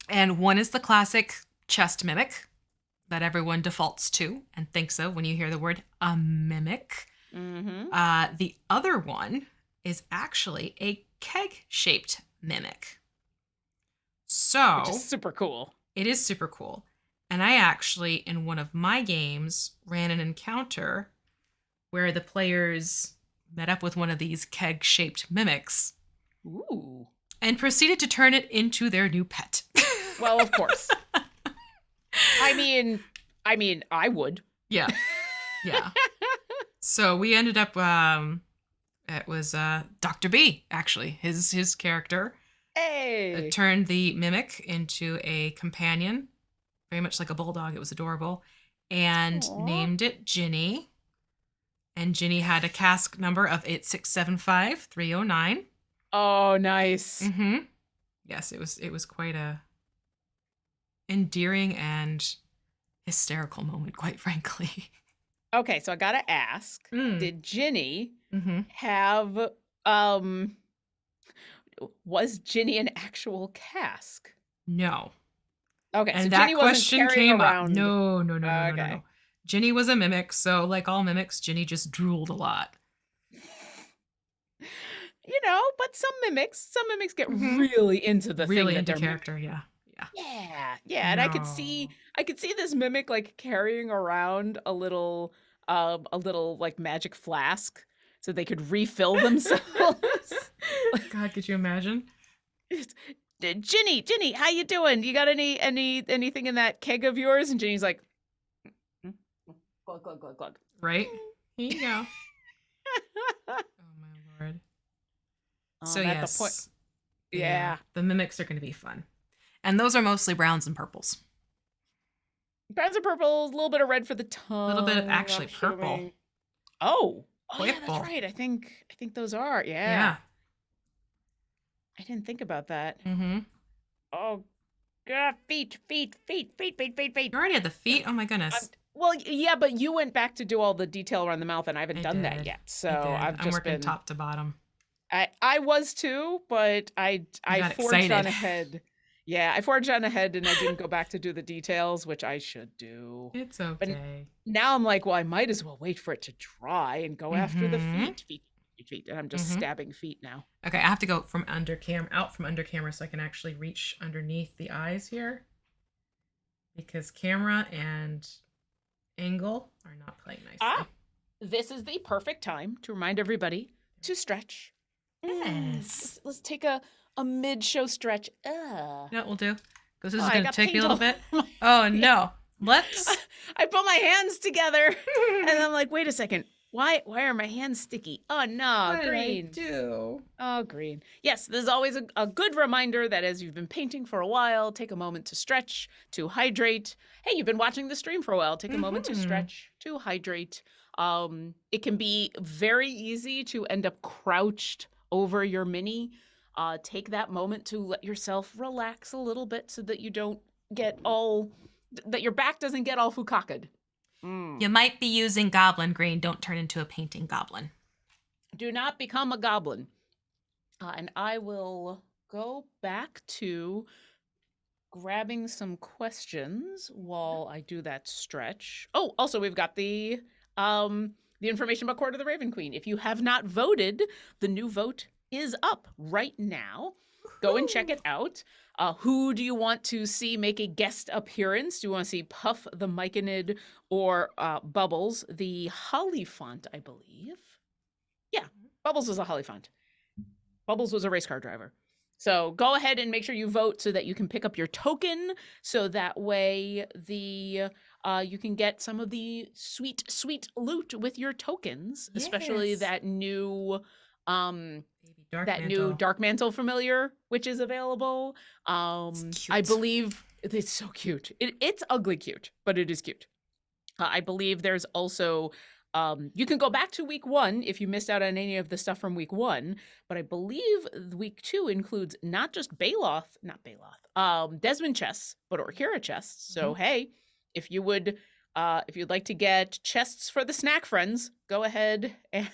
And one is the classic chest mimic that everyone defaults to and thinks of when you hear the word a mimic. Mm-hmm. The other one is actually a keg-shaped mimic. So, which is super cool. It is super cool. And I actually, in one of my games, ran an encounter where the players met up with one of these keg-shaped mimics. Ooh. And proceeded to turn it into their new pet. Well, of course. I mean, I would. Yeah. Yeah. So we ended up, it was Dr. B, actually, his character. Hey! Turned the mimic into a companion, very much like a bulldog. It was adorable. And named it Ginny. And Ginny had a cask number of 8675309. Oh, nice. Mm-hmm. Yes, it was quite a endearing and hysterical moment, quite frankly. Okay, so I gotta ask, did Ginny have, was Ginny an actual cask? No. Okay, and so that Ginny wasn't question carrying came around... up. No. Okay. Ginny was a mimic, so like all mimics, Ginny just drooled a lot. You know, but some mimics get really into the really thing into that they're character, yeah. Yeah, and I could see this mimic like carrying around a little like magic flask so they could refill themselves. God, could you imagine? Ginny, how you doing? You got anything in that keg of yours? And Ginny's like, glug, glug, glug, glug. Right? Here you go. Oh my lord. So yes. Yeah. The mimics are going to be fun. And those are mostly browns and purples. Browns and purples, a little bit of red for the tongue. A little bit of actually purple. Oh, yeah, that's right. I think those are. Yeah. I didn't think about that. Mm-hmm. Oh, God, feet. You already had the feet? Oh my goodness. Well, yeah, but you went back to do all the detail around the mouth, and I haven't done that yet. So I'm working top to bottom. I was too, but I forged on ahead. Yeah, I forged on ahead, and I didn't go back to do the details, which I should do. It's okay. But now I'm like, well, I might as well wait for it to dry and go after the feet. And I'm just stabbing feet now. Okay, I have to go from under camera so I can actually reach underneath the eyes here. Because camera and angle are not playing nicely. This is the perfect time to remind everybody to stretch. Yes. Let's take a mid-show stretch. You know what we'll do? Because this is going to take me a little bit. Oh, no. Let's... I put my hands together, and I'm like, wait a second. Why are my hands sticky? Oh, no, what green. Did I do? Oh, green. Yes, there's always a good reminder that as you've been painting for a while, take a moment to stretch, to hydrate. Hey, you've been watching the stream for a while. Take a moment to stretch, to hydrate. It can be very easy to end up crouched over your mini. Take that moment to let yourself relax a little bit so that you don't get that your back doesn't get all fukaka'd. You might be using goblin green. Don't turn into a painting goblin. Do not become a goblin. And I will go back to grabbing some questions while I do that stretch. Oh, also we've got the information about Court of the Raven Queen. If you have not voted, the new vote is up right now. Go and check it out. Who do you want to see make a guest appearance? Do you want to see Puff the Myconid or Bubbles the Hollyphant, I believe? Yeah, Bubbles was a Hollyphant. Bubbles was a race car driver. So go ahead and make sure you vote so that you can pick up your token. So that way you can get some of the sweet, sweet loot with your tokens, especially Yes. that new Baby Dark that Mantle. new Dark Mantle familiar, which is available. It's I cute. believe it's so cute. It's ugly cute, but it is cute. I believe there's also you can go back to week 1 if you missed out on any of the stuff from week 1, but I believe week 2 includes not just Desmond chests, but Orkira chests. So hey, if you'd like to get chests for the snack friends, go ahead. And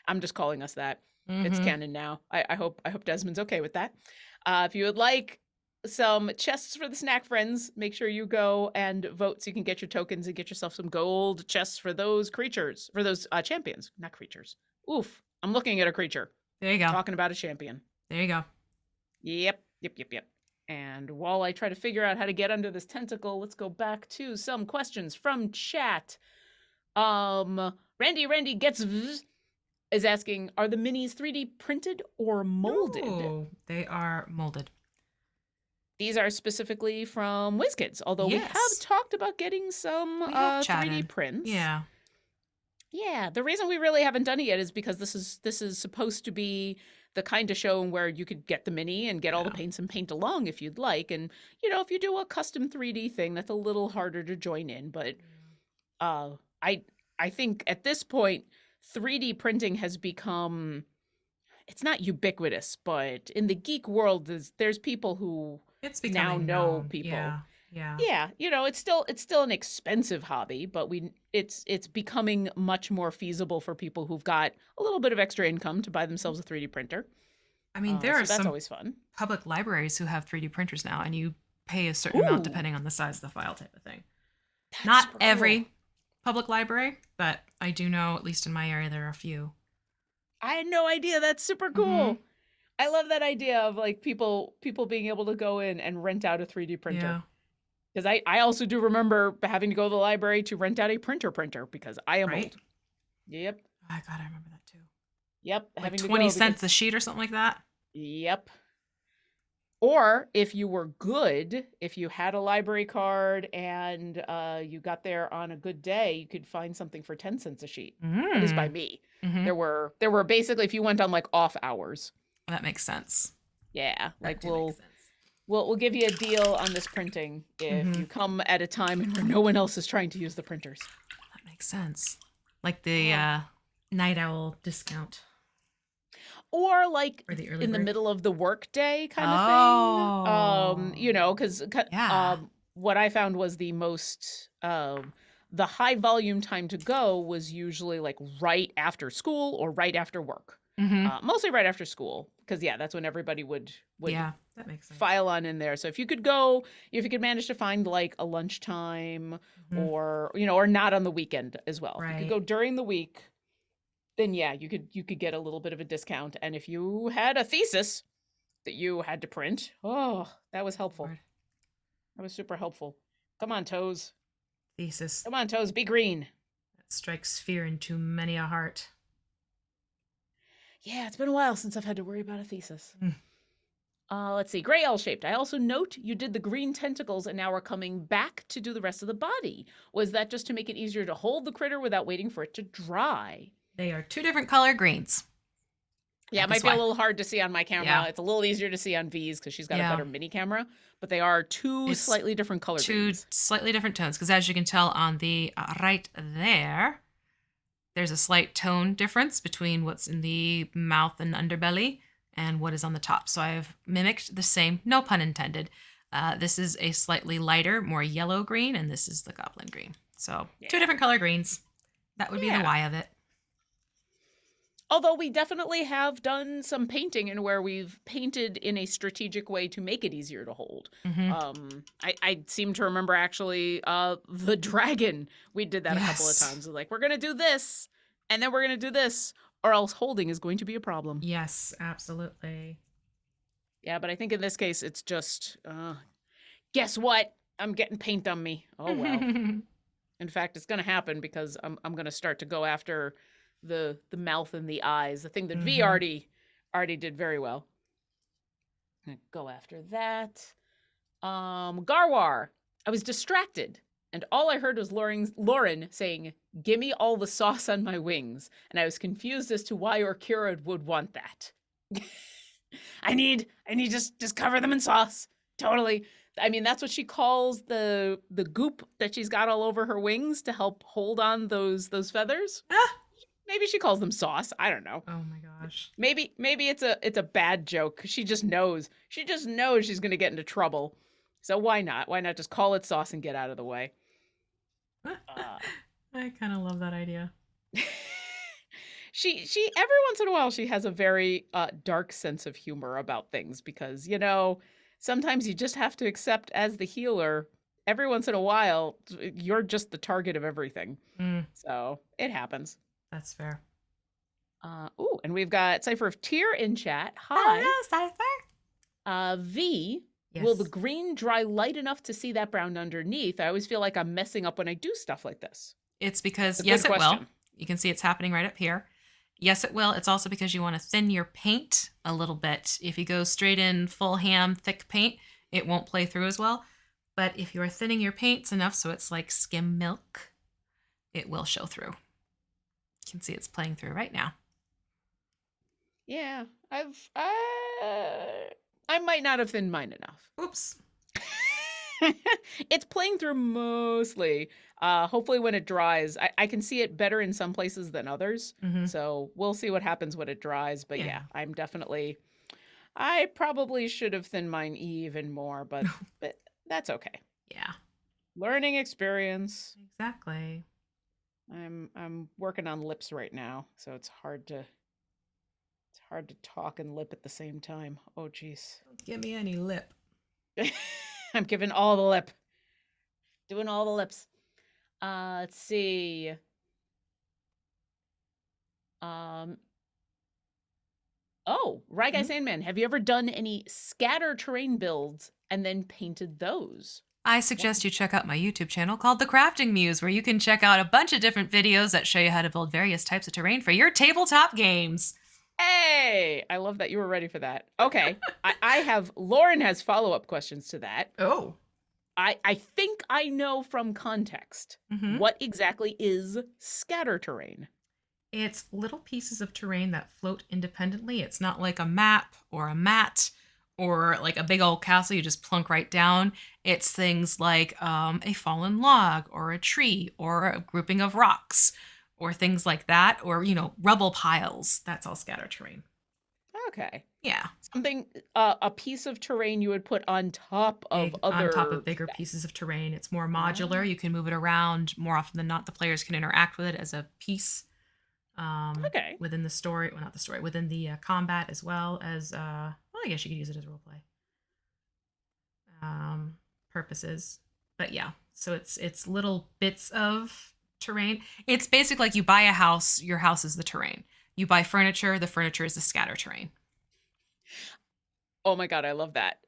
I'm just calling us that. It's canon now. I hope Desmond's okay with that. If you would like some chests for the snack friends, make sure you go and vote so you can get your tokens and get yourself some gold chests for those creatures, for those champions, not creatures. Oof, I'm looking at a creature. There you go. Talking about a champion. There you go. Yep. And while I try to figure out how to get under this tentacle, let's go back to some questions from chat. Randy gets is asking, are the minis 3D printed or molded? No, they are molded. These are specifically from WizKids, although we have talked about getting some 3D prints. Yeah. Yeah, the reason we really haven't done it yet is because this is supposed to be the kind of show where you could get the mini and get all the paints and paint along if you'd like. And, if you do a custom 3D thing, that's a little harder to join in. But I think at this point, 3D printing has become, it's not ubiquitous, but in the geek world, there's people who now know people. Yeah. It's still an expensive hobby, but it's becoming much more feasible for people who've got a little bit of extra income to buy themselves a 3D printer. I mean, there are that's some always fun. Public libraries who have 3D printers now, and you pay a certain amount depending on the size of the file type of thing. Not every public library, but I do know, at least in my area, there are a few. I had no idea. That's super cool. I love that idea of like people being able to go in and rent out a 3D printer. Because I also do remember having to go to the library to rent out a printer because I am old. Yep. Oh, God, I remember that too. Yep. Like 20 cents a sheet or something like that? Yep. Or if you were good, if you had a library card and you got there on a good day, you could find something for 10 cents a sheet. That is by me. There were basically, if you went on like off hours. That makes sense. Yeah. Like we'll give you a deal on this printing if you come at a time where no one else is trying to use the printers. That makes sense. Like the night owl discount. Or like in the middle of the workday kind of thing. Because what I found was the most, the high volume time to go was usually like right after school or right after work. Mostly right after school. Because, that's when everybody would that makes sense. File on in there. So if you could manage to find like a lunchtime or not on the weekend as well. If you could go during the week, then you could get a little bit of a discount. And if you had a thesis that you had to print, that was helpful. That was super helpful. Come on, Toes. Thesis. Come on, Toes, be green. That strikes fear into many a heart. Yeah, it's been a while since I've had to worry about a thesis. Let's see. Gray L-shaped. I also note you did the green tentacles and now are coming back to do the rest of the body. Was that just to make it easier to hold the critter without waiting for it to dry? They are 2 different color greens. Yeah, it might be a little hard to see on my camera. Yeah. It's a little easier to see on V's because she's got a better mini camera. But they are two slightly different color greens. 2 slightly different tones. Because as you can tell on the right there, there's a slight tone difference between what's in the mouth and underbelly and what is on the top. So I've mimicked the same, no pun intended. This is a slightly lighter, more yellow green, and this is the goblin green. So 2 different color greens. That would be the why of it. Although we definitely have done some painting and where we've painted in a strategic way to make it easier to hold. I seem to remember actually the dragon. We did that a couple of times. Like, we're going to do this, and then we're going to do this. or else holding is going to be a problem. Yes, absolutely. Yeah, but I think in this case, it's just, guess what? I'm getting paint on me. Oh, well. In fact, it's going to happen because I'm going to start to go after the mouth and the eyes, the thing that V already did very well. Go after that. Garwar. I was distracted, and all I heard was Lauren saying, "Gimme all the sauce on my wings," and I was confused as to why Orkira would want that. I need just cover them in sauce. Totally. I mean, that's what she calls the goop that she's got all over her wings to help hold on those feathers. Ah. Maybe she calls them sauce. I don't know. Oh my gosh. Maybe it's a bad joke. She just knows. She just knows she's going to get into trouble. So why not? Why not just call it sauce and get out of the way? I kind of love that idea. She every once in a while she has a very dark sense of humor about things because, sometimes you just have to accept as the healer, every once in a while you're just the target of everything. So, it happens. That's fair. And we've got Cypher of Tear in chat. Hi. Hello, Cypher. V, Yes. will the green dry light enough to see that brown underneath? I always feel like I'm messing up when I do stuff like this. It's because, It's a yes, good it will. question. You can see it's happening right up here. Yes, it will. It's also because you want to thin your paint a little bit. If you go straight in full ham, thick paint, it won't play through as well. But if you're thinning your paints enough so it's like skim milk, it will show through. You can see it's playing through right now. Yeah, I might not have thinned mine enough. Oops. It's playing through mostly. Hopefully when it dries, I can see it better in some places than others. Mhm. So we'll see what happens when it dries. But Yeah. I probably should have thinned mine even more, but that's okay. Yeah. Learning experience. Exactly. I'm working on lips right now, so it's hard to talk and lip at the same time. Oh geez. Don't give me any lip. I'm giving all the lip. Doing all the lips. Let's see. Right Guy Sandman, have you ever done any scatter terrain builds and then painted those? I suggest you check out my YouTube channel called The Crafting Muse, where you can check out a bunch of different videos that show you how to build various types of terrain for your tabletop games. Hey, I love that you were ready for that. Okay, Lauren has follow-up questions to that. Oh. I think I know from context. What exactly is scatter terrain? It's little pieces of terrain that float independently. It's not like a map or a mat or like a big old castle you just plunk right down. It's things like a fallen log or a tree or a grouping of rocks or things like that, or, rubble piles. That's all scatter terrain. Okay. Yeah. Something, a piece of terrain you would put on top of On top of bigger pieces of terrain. It's more modular. You can move it around. More often than not, the players can interact with it as a piece within the story. Well, not the story. Within the combat, as well as, I guess you could use it as roleplay purposes. But yeah, so it's little bits of terrain. It's basically like you buy a house, your house is the terrain. You buy furniture, the furniture is the scatter terrain. Oh my god, I love that.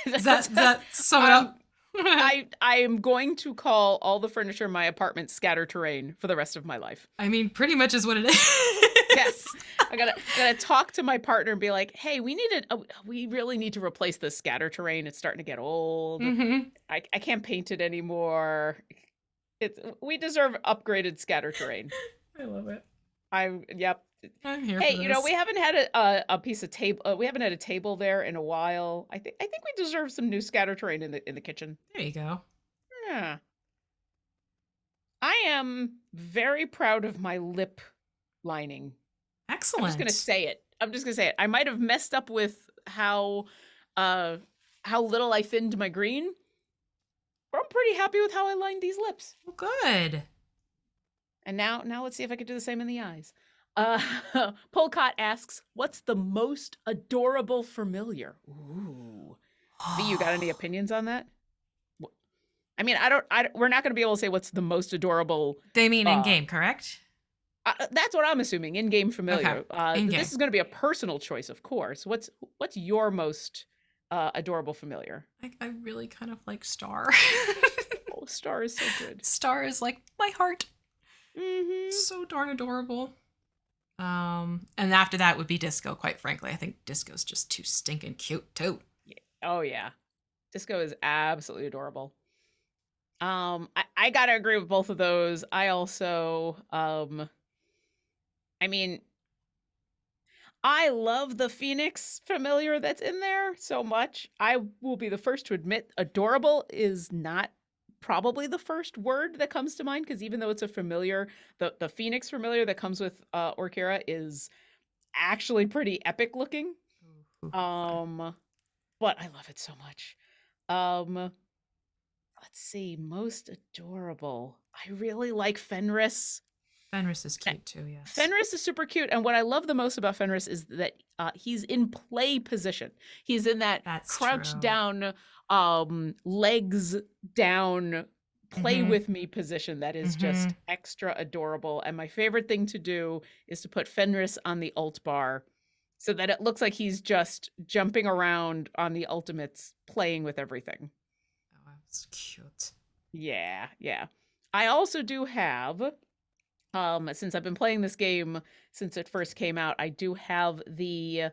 Does that sum it up? I am going to call all the furniture in my apartment scatter terrain for the rest of my life. I mean, pretty much is what it is. Yes. I gotta talk to my partner and be like, hey, we really need to replace this scatter terrain. It's starting to get old. I can't paint it anymore. We deserve upgraded scatter terrain. I love it. Yep. I'm here Hey, for this. we haven't had a piece of table. We haven't had a table there in a while. I think we deserve some new scatter terrain in the kitchen. There you go. Yeah. I am very proud of my lip lining. Excellent. I'm just gonna say it. I might have messed up with how little I thinned my green, but I'm pretty happy with how I lined these lips. Well, good. And now let's see if I can do the same in the eyes. Polcott asks, what's the most adorable familiar? Ooh. V, you got any opinions on that? I mean, we're not going to be able to say what's the most adorable. They mean in game, correct? That's what I'm assuming. In-game familiar. Okay. In game. This is going to be a personal choice, of course. What's your most adorable familiar? I really kind of like Star. Oh, Star is so good. Star is like my heart. Mm-hmm. So darn adorable. And after that would be Disco, quite frankly. I think Disco's just too stinking cute too. Yeah. Oh yeah. Disco is absolutely adorable. I gotta agree with both of those. I also I mean, I love the Phoenix familiar that's in there so much. I will be the first to admit adorable is not probably the first word that comes to mind, because even though it's a familiar, the Phoenix familiar that comes with Orkira is actually pretty epic looking. But I love it so much. Let's see, most adorable. I really like Fenris. Fenris is cute too, yes. Fenris is super cute, and what I love the most about Fenris is that he's in play position. He's in that crouched down, legs down, play with me position that is just extra adorable. And my favorite thing to do is to put Fenris on the ult bar so that it looks like he's just jumping around on the ultimates, playing with everything. Oh, that's cute. Yeah, yeah. I also do have, since I've been playing this game since it first came out, I do have the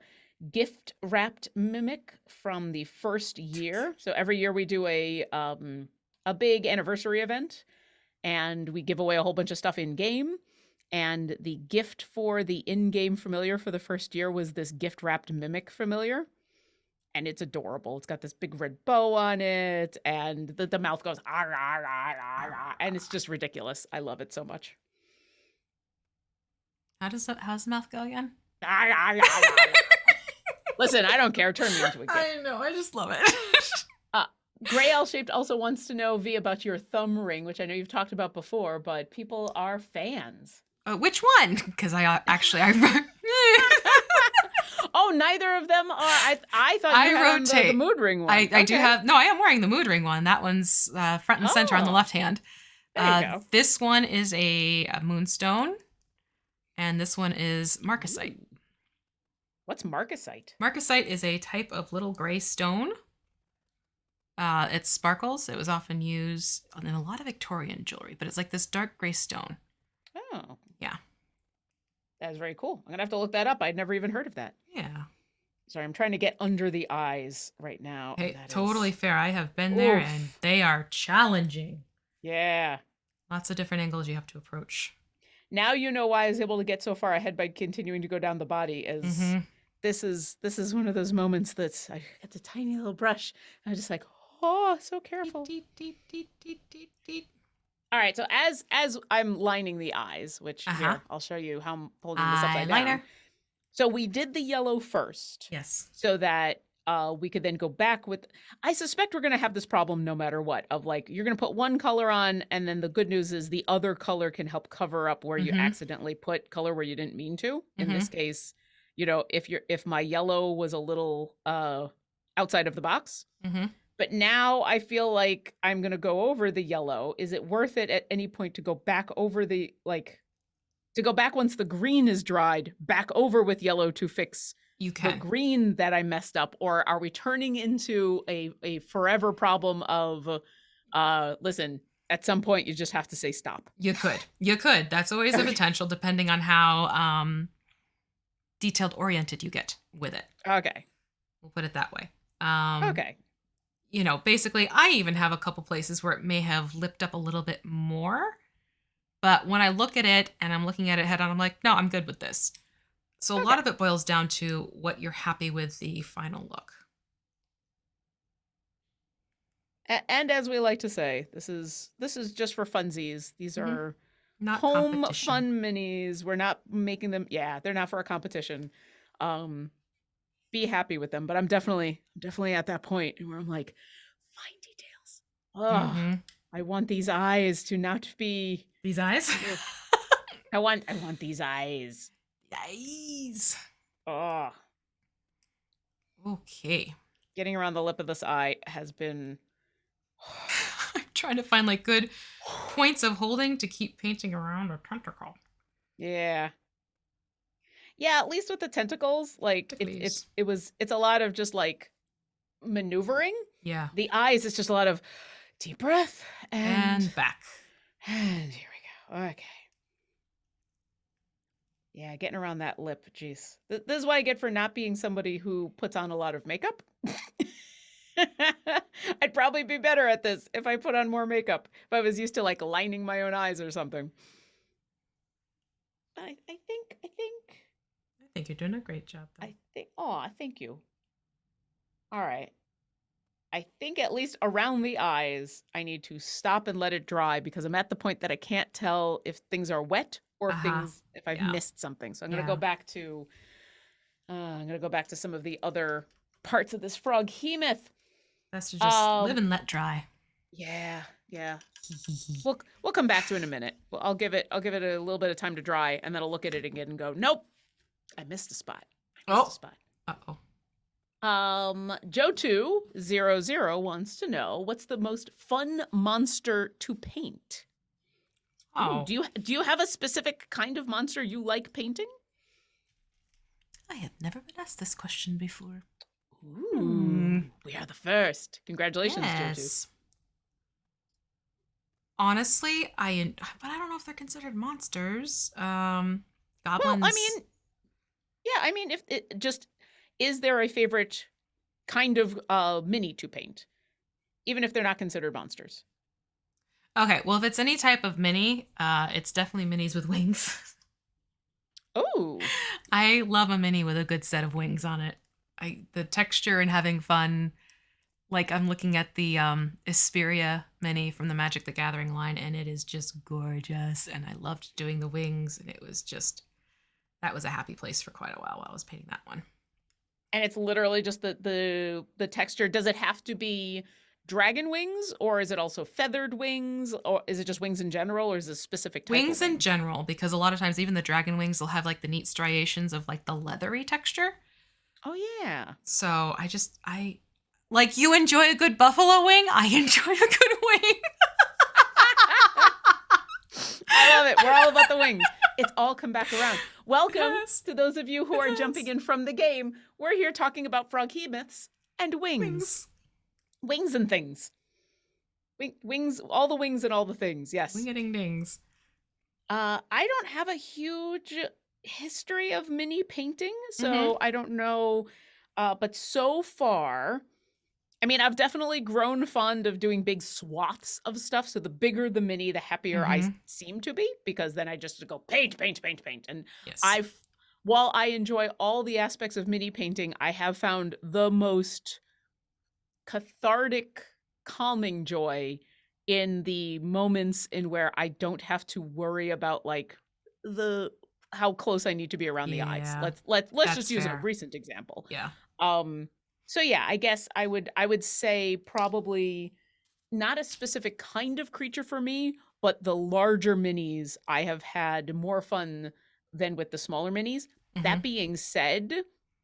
gift wrapped mimic from the first year. So every year we do a big anniversary event, and we give away a whole bunch of stuff in game. And the gift for the in-game familiar for the first year was this gift wrapped mimic familiar. And it's adorable. It's got this big red bow on it, and the mouth goes, ah, ah, ah, ah, ah, and it's just ridiculous. I love it so much. How's the mouth go again? Ah, ah, ah, ah, ah. Listen, I don't care. Turn me into a gift. I know. I just love it. Gray L Shaped also wants to know, V, about your thumb ring, which I know you've talked about before, but people are fans. Which one? Because I Oh, neither of them are. I thought you had rotate. The mood ring one. I do have. No, I am wearing the mood ring one. That one's front and center on the left hand. There you go. This one is a moonstone, and this one is marcasite. Ooh. What's marcasite? Marcasite is a type of little gray stone. It sparkles. It was often used in a lot of Victorian jewelry, but it's like this dark gray stone. Oh. Yeah. That is very cool. I'm going to have to look that up. I'd never even heard of that. Yeah. Sorry, I'm trying to get under the eyes right now. Hey, totally fair. I have been there, and they are challenging. Yeah. Lots of different angles you have to approach. Now you know why I was able to get so far ahead by continuing to go down the body, as this is one of those moments that I got the tiny little brush. And I'm just like, oh, so careful. All right, so as I'm lining the eyes, which here, I'll show you how I'm holding this upside down. So we did the yellow first. Yes. So that we could then go back with, I suspect we're going to have this problem no matter what, of like, you're going to put one color on, and then the good news is the other color can help cover up where you accidentally put color where you didn't mean to. In this case, you know, if my yellow was a little outside of the box, but now I feel like I'm going to go over the yellow. Is it worth it at any point to go back over the, like, to go back once the green is dried, back over with yellow to fix the green that I messed up? Or are we turning into a forever problem of, listen, at some point you just have to say stop? You could. That's always a potential, depending on how detailed oriented you get with it. Okay. We'll put it that way. Okay. You know, basically, I even have a couple places where it may have lipped up a little bit more. But when I look at it and I'm looking at it head on, I'm like, no, I'm good with this. So a lot of it boils down to what you're happy with the final look. And as we like to say, this is just for funsies. These are not home fun minis. We're not making them. Yeah, they're not for a competition. Be happy with them, but I'm definitely at that point where I'm like, fine details. Oh, I want these eyes to not be these eyes. I want these eyes. Eyes. Oh. Okay. Getting around the lip of this eye has been. I'm trying to find like good points of holding to keep painting around a tentacle. Yeah. Yeah, at least with the tentacles, like Ticklies. it's a lot of just like maneuvering. Yeah. The eyes, it's just a lot of deep breath And back. and here we go. Okay. Yeah, getting around that lip, jeez. This is what I get for not being somebody who puts on a lot of makeup. I'd probably be better at this if I put on more makeup, if I was used to like lining my own eyes or something. I think, I think you're doing a great job, though. oh, thank you. All right. I think at least around the eyes, I need to stop and let it dry because I'm at the point that I can't tell if things are wet or if I've Yeah. missed something. So I'm gonna go back to some of the other parts of this Froghemoth. That's to just live and let dry. Yeah. We'll come back to it in a minute. Well, I'll give it a little bit of time to dry, and then I'll look at it again and go, nope, I missed a spot. Uh-oh. Joe200 wants to know what's the most fun monster to paint. Oh, do you have a specific kind of monster you like painting? I have never been asked this question before. Ooh, we are the first. Congratulations, yes. Joe2. Honestly, but I don't know if they're considered monsters. Goblins. Well, I mean, if it just is there a favorite kind of mini to paint, even if they're not considered monsters? Okay, well, if it's any type of mini, it's definitely minis with wings. Oh, I love a mini with a good set of wings on it. The texture and having fun. Like I'm looking at the Expire mini from the Magic the Gathering line, and it is just gorgeous. And I loved doing the wings, and that was a happy place for quite a while I was painting that one. And it's literally just the texture. Does it have to be dragon wings, or is it also feathered wings, or is it just wings in general, or is it a specific type wings of in general? Because a lot of times even the dragon wings will have like the neat striations of like the leathery texture. Oh yeah. So I like you enjoy a good buffalo wing. I enjoy a good wing. I love it. We're all about the wings. It's all come back around. Welcome to those of you who are jumping in from the game. We're here talking about Froghemoths and wings. Wings and things. Wings, all the wings and all the things. Yes. Wing-a-ding dings. I don't have a huge history of mini painting, so I don't know. But so far, I mean, I've definitely grown fond of doing big swaths of stuff. So the bigger the mini, the happier I seem to be, because then I just go paint. And yes. While I enjoy all the aspects of mini painting, I have found the most cathartic, calming joy in the moments in where I don't have to worry about like how close I need to be around the eyes. Let's just use a recent example. Yeah. So yeah, I guess I would say probably not a specific kind of creature for me, but the larger minis I have had more fun than with the smaller minis. That being said,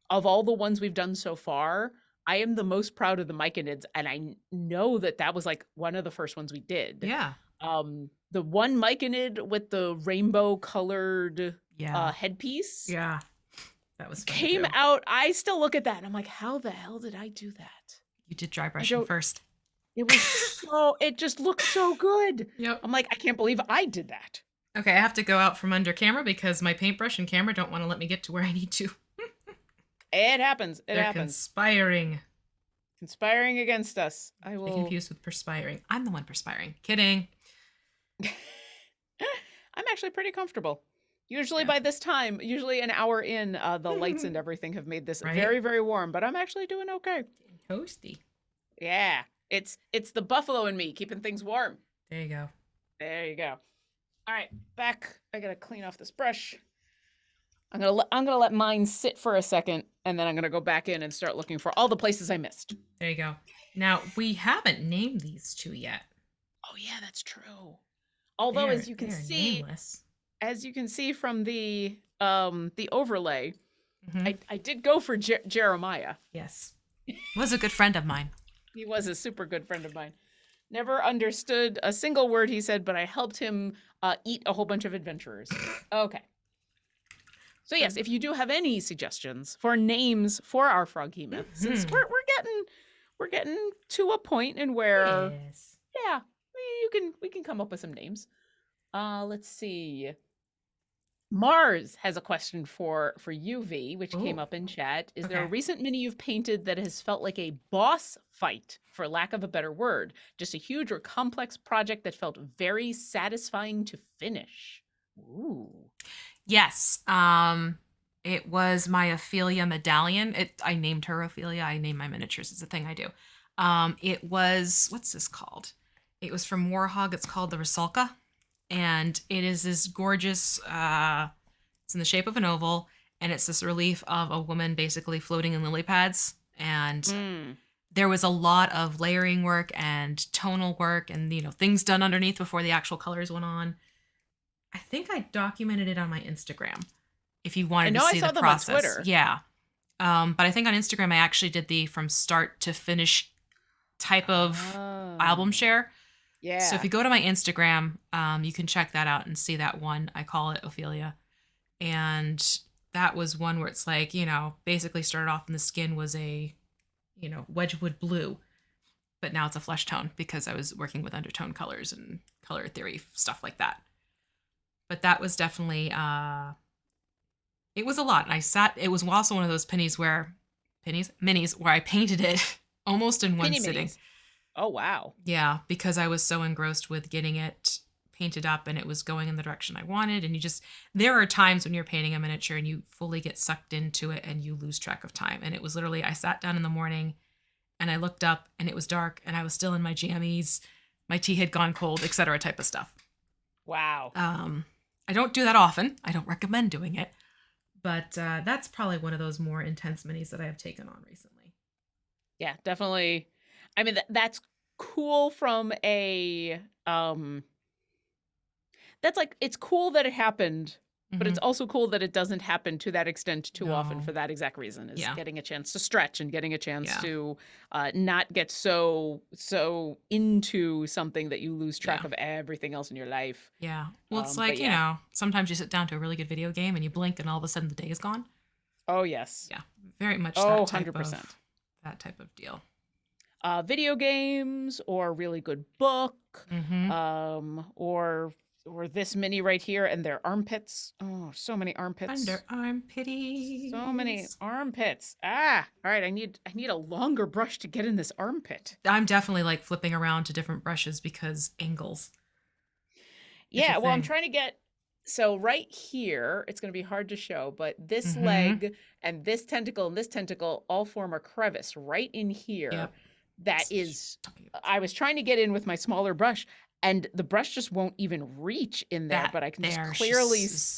of all the ones we've done so far, I am the most proud of the myconids, and I know that was like one of the first ones we did. Yeah. The one myconid with the rainbow colored headpiece. Yeah. That was fun came out. I still look at that and I'm like, how the hell did I do that? You did dry brushing first. It was it just looked so good. Yep. I'm like, I can't believe I did that. Okay, I have to go out from under camera because my paintbrush and camera don't want to let me get to where I need to. It happens. They're conspiring. Conspiring against us. I will. Be confused with perspiring. I'm the one perspiring. Kidding. I'm actually pretty comfortable. Usually by this time, usually an hour in, the lights and everything have made this very, very warm, but I'm actually doing okay. Toasty. Yeah. It's the buffalo in me keeping things warm. There you go. There you go. All right, back. I gotta clean off this brush. I'm gonna let mine sit for a second, and then I'm gonna go back in and start looking for all the places I missed. There you go. Now we haven't named these two yet. Oh yeah, that's true. Although as you can see from the overlay, I did go for Jeremiah. Yes, he was a good friend of mine. He was a super good friend of mine. Never understood a single word he said, but I helped him eat a whole bunch of adventurers. Okay. So yes, if you do have any suggestions for names for our Froghemoth, since we're getting to a point in where Yes. yeah, we can come up with some names. Let's see. Mars has a question for UV, which came Ooh, up in chat. Is there a okay. recent mini you've painted that has felt like a boss fight, for lack of a better word? Just a huge or complex project that felt very satisfying to finish. Ooh. Yes. It was my Ophelia medallion. I named her Ophelia. I name my miniatures. It's a thing I do. It was, what's this called? It was from Warhog. It's called the Rusalka. And it is this gorgeous, it's in the shape of an oval, and it's this relief of a woman basically floating in lily pads. And there was a lot of layering work and tonal work and, things done underneath before the actual colors went on. I think I documented it on my Instagram if you I wanted to know I see saw the them on process. Twitter. Yeah. But I think on Instagram I actually did the from start to finish type of album share. Yeah. So if you go to my Instagram, you can check that out and see that one. I call it Ophelia. And that was one where it's like, basically started off in the skin was a, Wedgwood blue, but now it's a flesh tone because I was working with undertone colors and color theory, stuff like that. But that was definitely it was a lot. And it was also one of those minis where I painted it almost in one Penny sitting. minis. Oh wow. Yeah, because I was so engrossed with getting it painted up and it was going in the direction I wanted. And there are times when you're painting a miniature and you fully get sucked into it and you lose track of time. And it was literally, I sat down in the morning and I looked up and it was dark and I was still in my jammies, my tea had gone cold, etc. type of stuff. Wow. I don't do that often. I don't recommend doing it. But that's probably one of those more intense minis that I have taken on recently. Yeah, definitely. I mean, that's cool from a that's like, it's cool that it happened, but it's also cool that it doesn't happen to that extent too often for that exact reason, is getting a chance to stretch and getting a chance to not get so into something that you lose track of everything else in your life. Yeah. Well, it's like, sometimes you sit down to a really good video game and you blink and all of a sudden the day is gone. Oh, yes. Yeah. Very much Oh, that 100%. That type of deal. Video games or a really good book, or this mini right here and their armpits. Oh, so many armpits. Underarm pitties. So many armpits. All right. I need a longer brush to get in this armpit. I'm definitely like flipping around to different brushes because angles. Yeah, well, I'm trying to get, so right here, it's going to be hard to show, but this leg and this tentacle all form a crevice right in here. Yep. That is, I was trying to get in with my smaller brush and the brush just won't even reach in there, but I can just clearly. This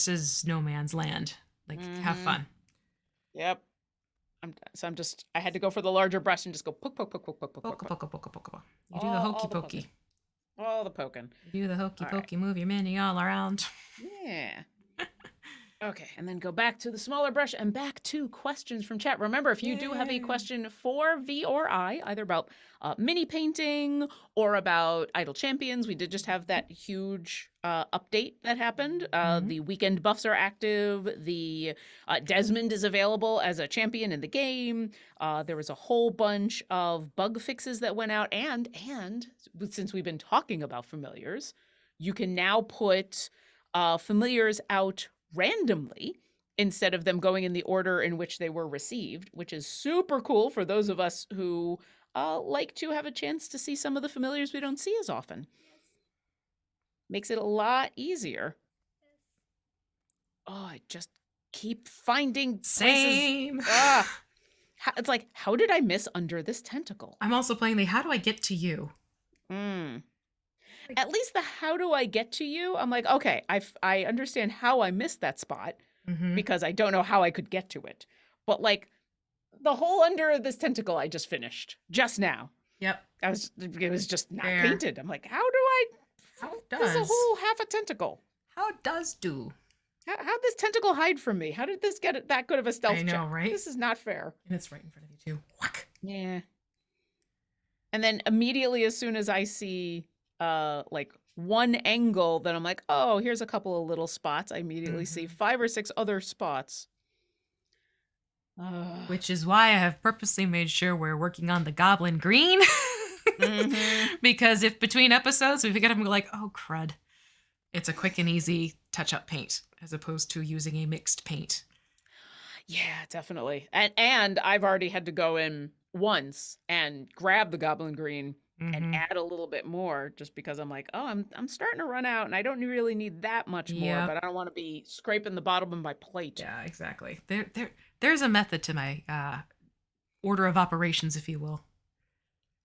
is no man's land. Like, have fun. Yep. I had to go for the larger brush and just go poke. You do the hokey pokey. All the poking. You do the hokey pokey, move your mini all around. Yeah. Okay, and then go back to the smaller brush and back to questions from chat. Remember, if you do have a question for V or I, either about mini painting or about Idle Champions, we did just have that huge update that happened. The weekend buffs are active. The Desmond is available as a champion in the game. There was a whole bunch of bug fixes that went out. And since we've been talking about familiars, you can now put familiars out randomly instead of them going in the order in which they were received, which is super cool for those of us who like to have a chance to see some of the familiars we don't see as often. Makes it a lot easier. Oh, I just keep finding Same. It's like, how did I miss under this tentacle? I'm also playing the how do I get to you? At least the how do I get to you? I'm like, okay, I understand how I missed that spot because I don't know how I could get to it. But like the whole under this tentacle I just finished just now. Yep. It was just not painted. I'm like, how does a whole half a tentacle? How does do? How'd this tentacle hide from me? How did this get that good of a stealth check? I know, right? This is not fair. And it's right in front of you too. Whack. Yeah. And then immediately as soon as I see like one angle that I'm like, oh, here's a couple of little spots. I immediately see Mhm. 5 or 6 other spots. Ugh. Which is why I have purposely made sure we're working on the goblin green. Mhm. Because if between episodes we forget them, we're like, oh crud. It's a quick and easy touch-up paint as opposed to using a mixed paint. Yeah, definitely. And I've already had to go in once and grab the goblin green and Mm-hmm. add a little bit more just because I'm like, oh, I'm starting to run out and I don't really need that much more, Yep. but I don't want to be scraping the bottom of my plate. Yeah, exactly. There's a method to my order of operations, if you will.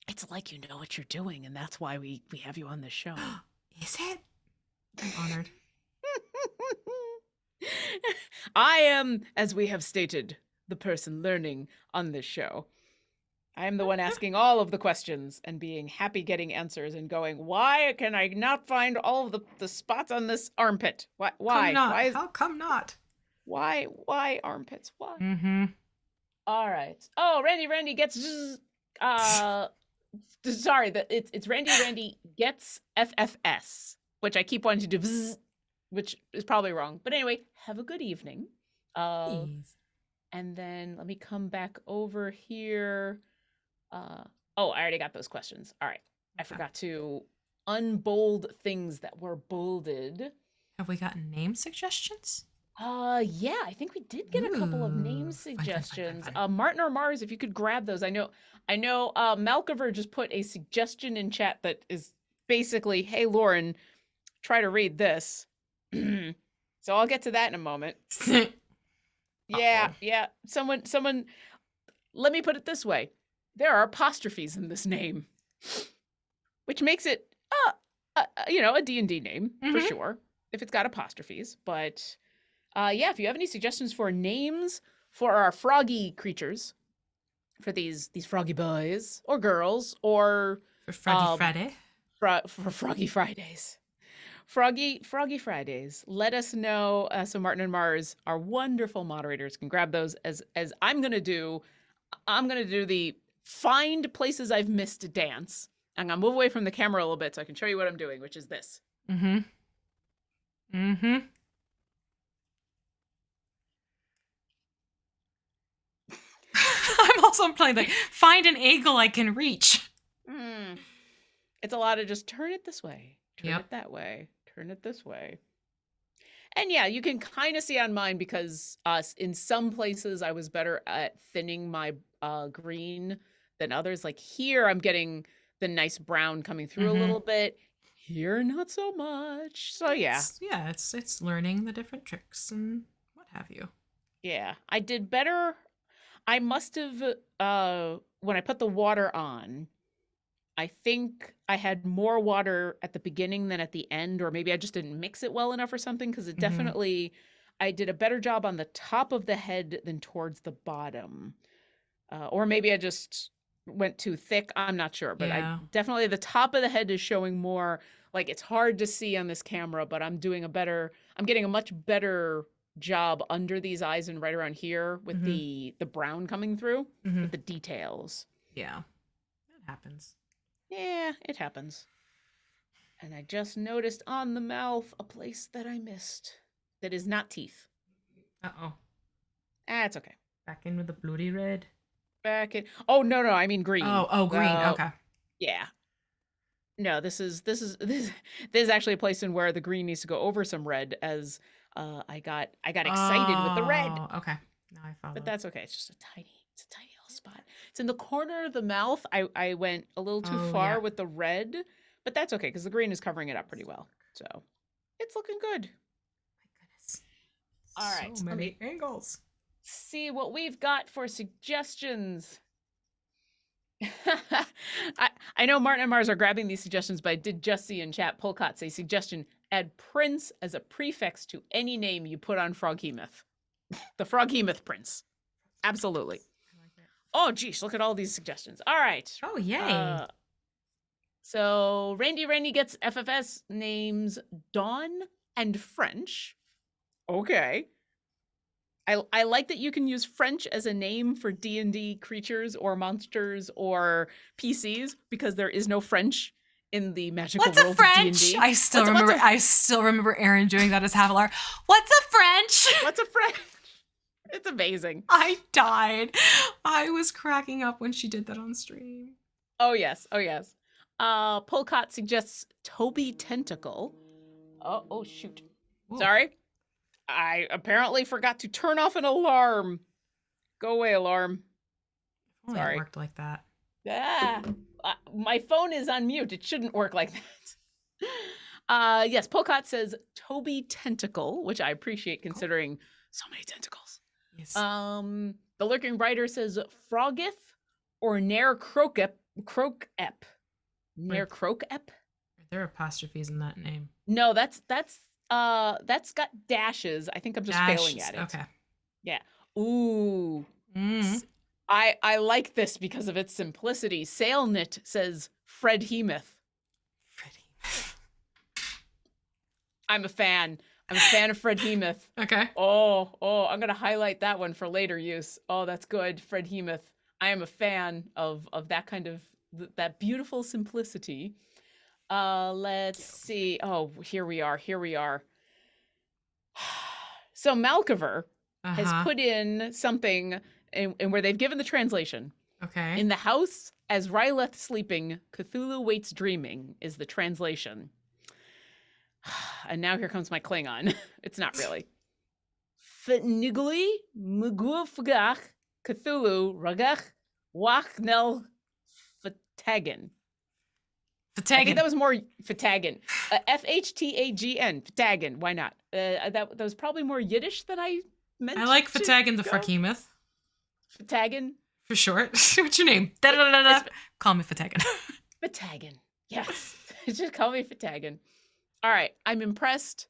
It's like you know what you're doing, and that's why we have you on this show. Is it? I'm honored. I am, as we have stated, the person learning on this show. I am the one asking all of the questions and being happy getting answers and going, why can I not find all of the spots on this armpit? Why? Come Why? not. Why is How come not? why armpits? Why? Mm-hmm. All right. Oh, Randy gets sorry, that it's Randy gets FFS, which I keep wanting to do which is probably wrong. But anyway, have a good evening. Please. And then let me come back over here. Oh, I already got those questions. All right. I Okay. forgot to unbold things that were bolded. Have we gotten name suggestions? Yeah, I think we did get a couple of name Ooh, fine, suggestions. fine. Martin or Mars, if you could grab those. I know Malcover just put a suggestion in chat that is basically, hey Lauren, try to read this. So I'll get to that in a moment. Yeah, Uh-oh. yeah. Someone let me put it this way. There are apostrophes in this name, which makes it a D&D name for Mm-hmm. sure if it's got apostrophes, but yeah, if you have any suggestions for names for our froggy creatures, for these froggy boys or girls, or For Froggy um, Friday. for Froggy Fridays, Froggy Fridays, let us know. So Martin and Mars, our wonderful moderators, can grab those as I'm gonna do. I'm gonna do the find places I've missed to dance. I'm gonna move away from the camera a little bit so I can show you what I'm doing, which is this. Mm-hmm. Mm-hmm. I'm also playing like find an angle I can reach. Mm. It's a lot of just turn it this way, turn Yep. it that way, turn it this way. And yeah, you can kind of see on mine because in some places I was better at thinning my green than others. Like here, I'm getting the nice brown coming through a Mm-hmm. little bit. Here, not so much. So yeah, It's learning the different tricks and what have you. yeah, I did better. I must have when I put the water on, I think I had more water at the beginning than at the end, or maybe I just didn't mix it well enough or something, because it Mm-hmm. definitely, I did a better job on the top of the head than towards the bottom. Or maybe I just went too thick. I'm not sure, but I Yeah. definitely, the top of the head is showing more. Like it's hard to see on this camera, but I'm getting a much better job under these eyes and right around here with Mm-hmm. the brown coming through Mm-hmm. with the details. Yeah. That happens. Yeah, it happens. And I just noticed on the mouth a place that I missed that is not teeth. Uh-oh. It's okay. Back in with the bloody red. Back in. Oh no, I mean green. Oh, green. Okay. Yeah. No, this is actually a place in where the green needs to go over some red as I got excited with the red. Oh, okay. Now I But follow. that's okay. It's a tiny little spot. It's in the corner of the mouth. I went a little too Oh, far yeah. with the red, but that's okay because the green is covering it up pretty well. So it's looking good. My goodness. All right. So Let many me angles. see what we've got for suggestions. I know Martin and Mars are grabbing these suggestions, but I did just see in chat Polcott say suggestion: add prince as a prefix to any name you put on Froghemoth. The Froghemoth prince. Absolutely. I like it. Oh, geez, look at all these suggestions. All right. Oh, yay. So Randy gets FFS names Dawn and French. Okay. I like that you can use French as a name for D&D creatures or monsters or PCs because there is no French in the magical What's a world French? of D&D. I still remember Aaron doing that as Havilar. What's a French? What's a French? It's amazing. I died. I was cracking up when she did that on stream. Oh yes. Polcott suggests Toby Tentacle. Oh shoot. Ooh. Sorry. I apparently forgot to turn off an alarm. Go away, alarm. Only Sorry. It worked like that. My phone is on mute. It shouldn't work like that. Yes, Polcott says Toby Tentacle, which I appreciate considering so many tentacles. Yes. The Lurking Writer says Froghemoth or Nair Crokep. Nair Crokep? Are there apostrophes in that name? No, that's got dashes. I think I'm just failing at it. Okay. Yeah. Ooh. Mm. I like this because of its simplicity. Sailknit says Froghemoth. I'm a fan. I'm a fan of Froghemoth. Okay. Oh, I'm going to highlight that one for later use. Oh, that's good. Froghemoth. I am a fan of that kind of, that beautiful simplicity. Let's see. Oh, here we are. So Malcover has put in something in where they've given the translation. Okay. In the house, as Ryleth sleeping, Cthulhu waits dreaming is the translation. And now here comes my Klingon. It's not really. Fnigli Mugufgach Cthulhu Ragach Wachnel Fatagan. I think that was more Fatagan. Fhtagn. Fatagan. Why not? That was probably more Yiddish than I meant. I like Fatagan the Froghemoth. Fatagan. For short. What's your name? Da-da-da-da-da. Call me Fatagan. Fatagan. Yes. Just call me Fatagan. All right. I'm impressed.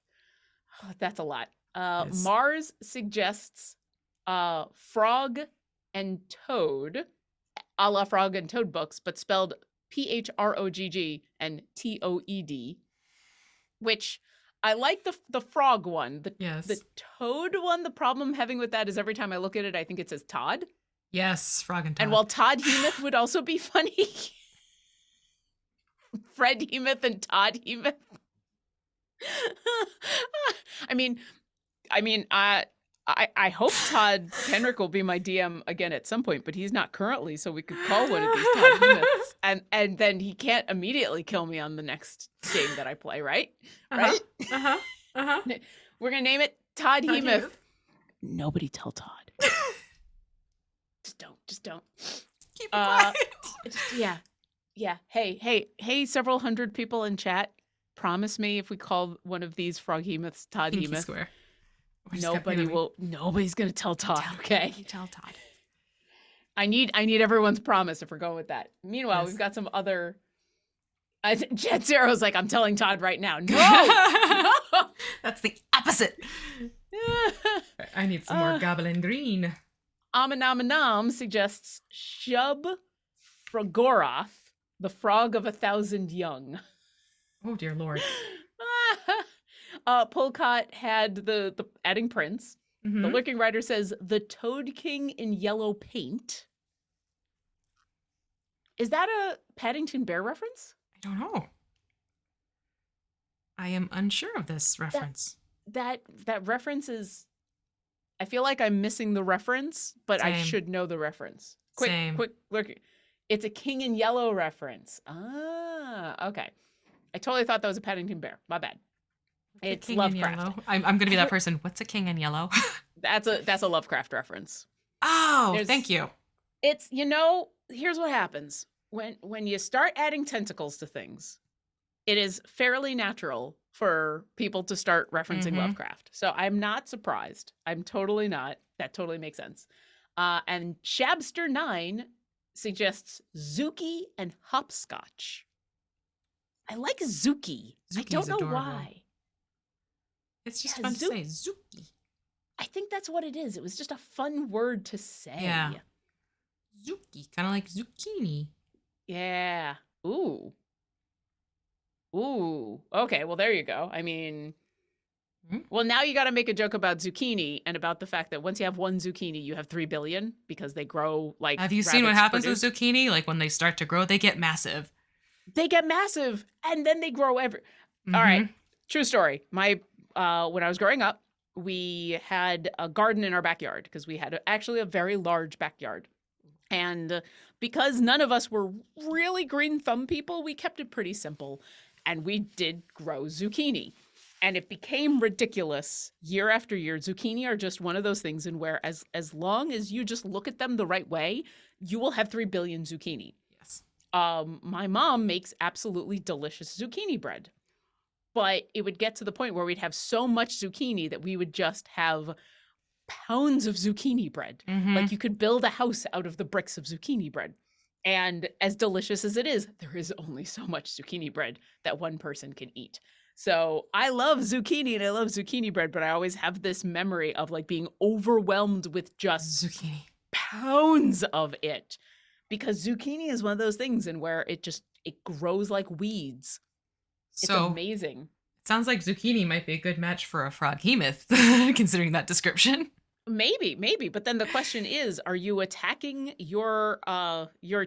Oh, that's a lot. Yes. Mars suggests Frog and Toad, a la Frog and Toad books, but spelled Phrogg and Toed, which I like the frog one. The Toad one, the problem I'm having with that is every time I look at it, I think it says Todd. Yes, Frog and Todd. And while Todd Hemoth would also be funny, Fred Hemoth and Todd Hemoth. I hope Todd Kenrick will be my DM again at some point, but he's not currently, so we could call one of these Todd Hemoths, and then he can't immediately kill me on the next game that I play, right? Right? We're gonna name it Todd Hemoth. Nobody tell Todd. Just don't. Keep it quiet. Yeah. Hey, several hundred people in chat. Promise me if we call one of these Froghemoths Todd Hemoth. Square. Nobody's gonna tell Todd, okay? You tell Todd. I need everyone's promise if we're going with that. Meanwhile, we've got some other Jet Zero's like, I'm telling Todd right now. No! That's the opposite. I need some more goblin green. Amanam suggests Shub Frogoroth, the frog of 1,000 young. Oh dear Lord. Polcott had the adding prince. Mm-hmm. The Lurking Writer says the Toad King in yellow paint. Is that a Paddington Bear reference? I don't know. I am unsure of this reference. That reference is. I feel like I'm missing the reference, but Same. I should know the reference. Quick look. It's a King in Yellow reference. Okay. I totally thought that was a Paddington Bear. My bad. It's Lovecraft. I'm going to be that person. What's a king in yellow? That's a Lovecraft reference. Oh, thank you. It's, here's what happens. When you start adding tentacles to things, it is fairly natural for people to start referencing Lovecraft. So I'm not surprised. I'm totally not. That totally makes sense. And Shabster9 suggests Zuki and Hopscotch. I like Zuki. I don't know adorable. why. It's just fun to say. Zuki. I think that's what it is. It was just a fun word to say. Yeah. Zuki. Kind of like zucchini. Yeah. Ooh. Okay, well, there you go. Well, now you got to make a joke about zucchini and about the fact that once you have one zucchini, you have 3 billion because they grow like. Have you seen what happens with zucchini? Like when they start to grow, they get massive. They get massive and then they grow All right. Mm-hmm. True story. My when I was growing up, we had a garden in our backyard because we had actually a very large backyard. And because none of us were really green thumb people, we kept it pretty simple. And we did grow zucchini. And it became ridiculous year after year. Zucchini are just one of those things in where as long as you just look at them the right way, you will have 3 billion zucchini. Yes. My mom makes absolutely delicious zucchini bread. But it would get to the point where we'd have so much zucchini that we would just have pounds of zucchini bread. Mm-hmm. Like you could build a house out of the bricks of zucchini bread. And as delicious as it is, there is only so much zucchini bread that one person can eat. So I love zucchini and I love zucchini bread, but I always have this memory of like being overwhelmed with just Zucchini. pounds of it. Because zucchini is one of those things in where it grows like weeds. It's So amazing. it sounds like zucchini might be a good match for a Froghemoth, considering that description. Maybe. But then the question is, are you attacking your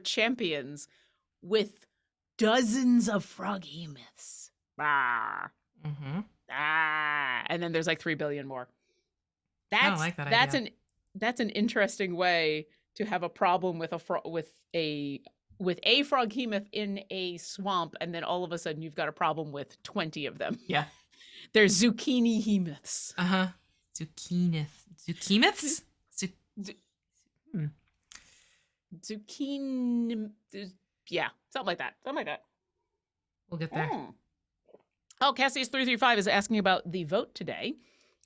champions with dozens of Froghemoths? Mm-hmm. And then there's like 3 billion more. I don't like that idea. That's an interesting way to have a problem with a Froghemoth in a swamp, and then all of a sudden you've got a problem with 20 of them. Yeah. They're zucchini hemoths. Uh-huh. Zucchimoths? Zucchini. Yeah, something like that. We'll get there. Oh, Cassius335 is asking about the vote today.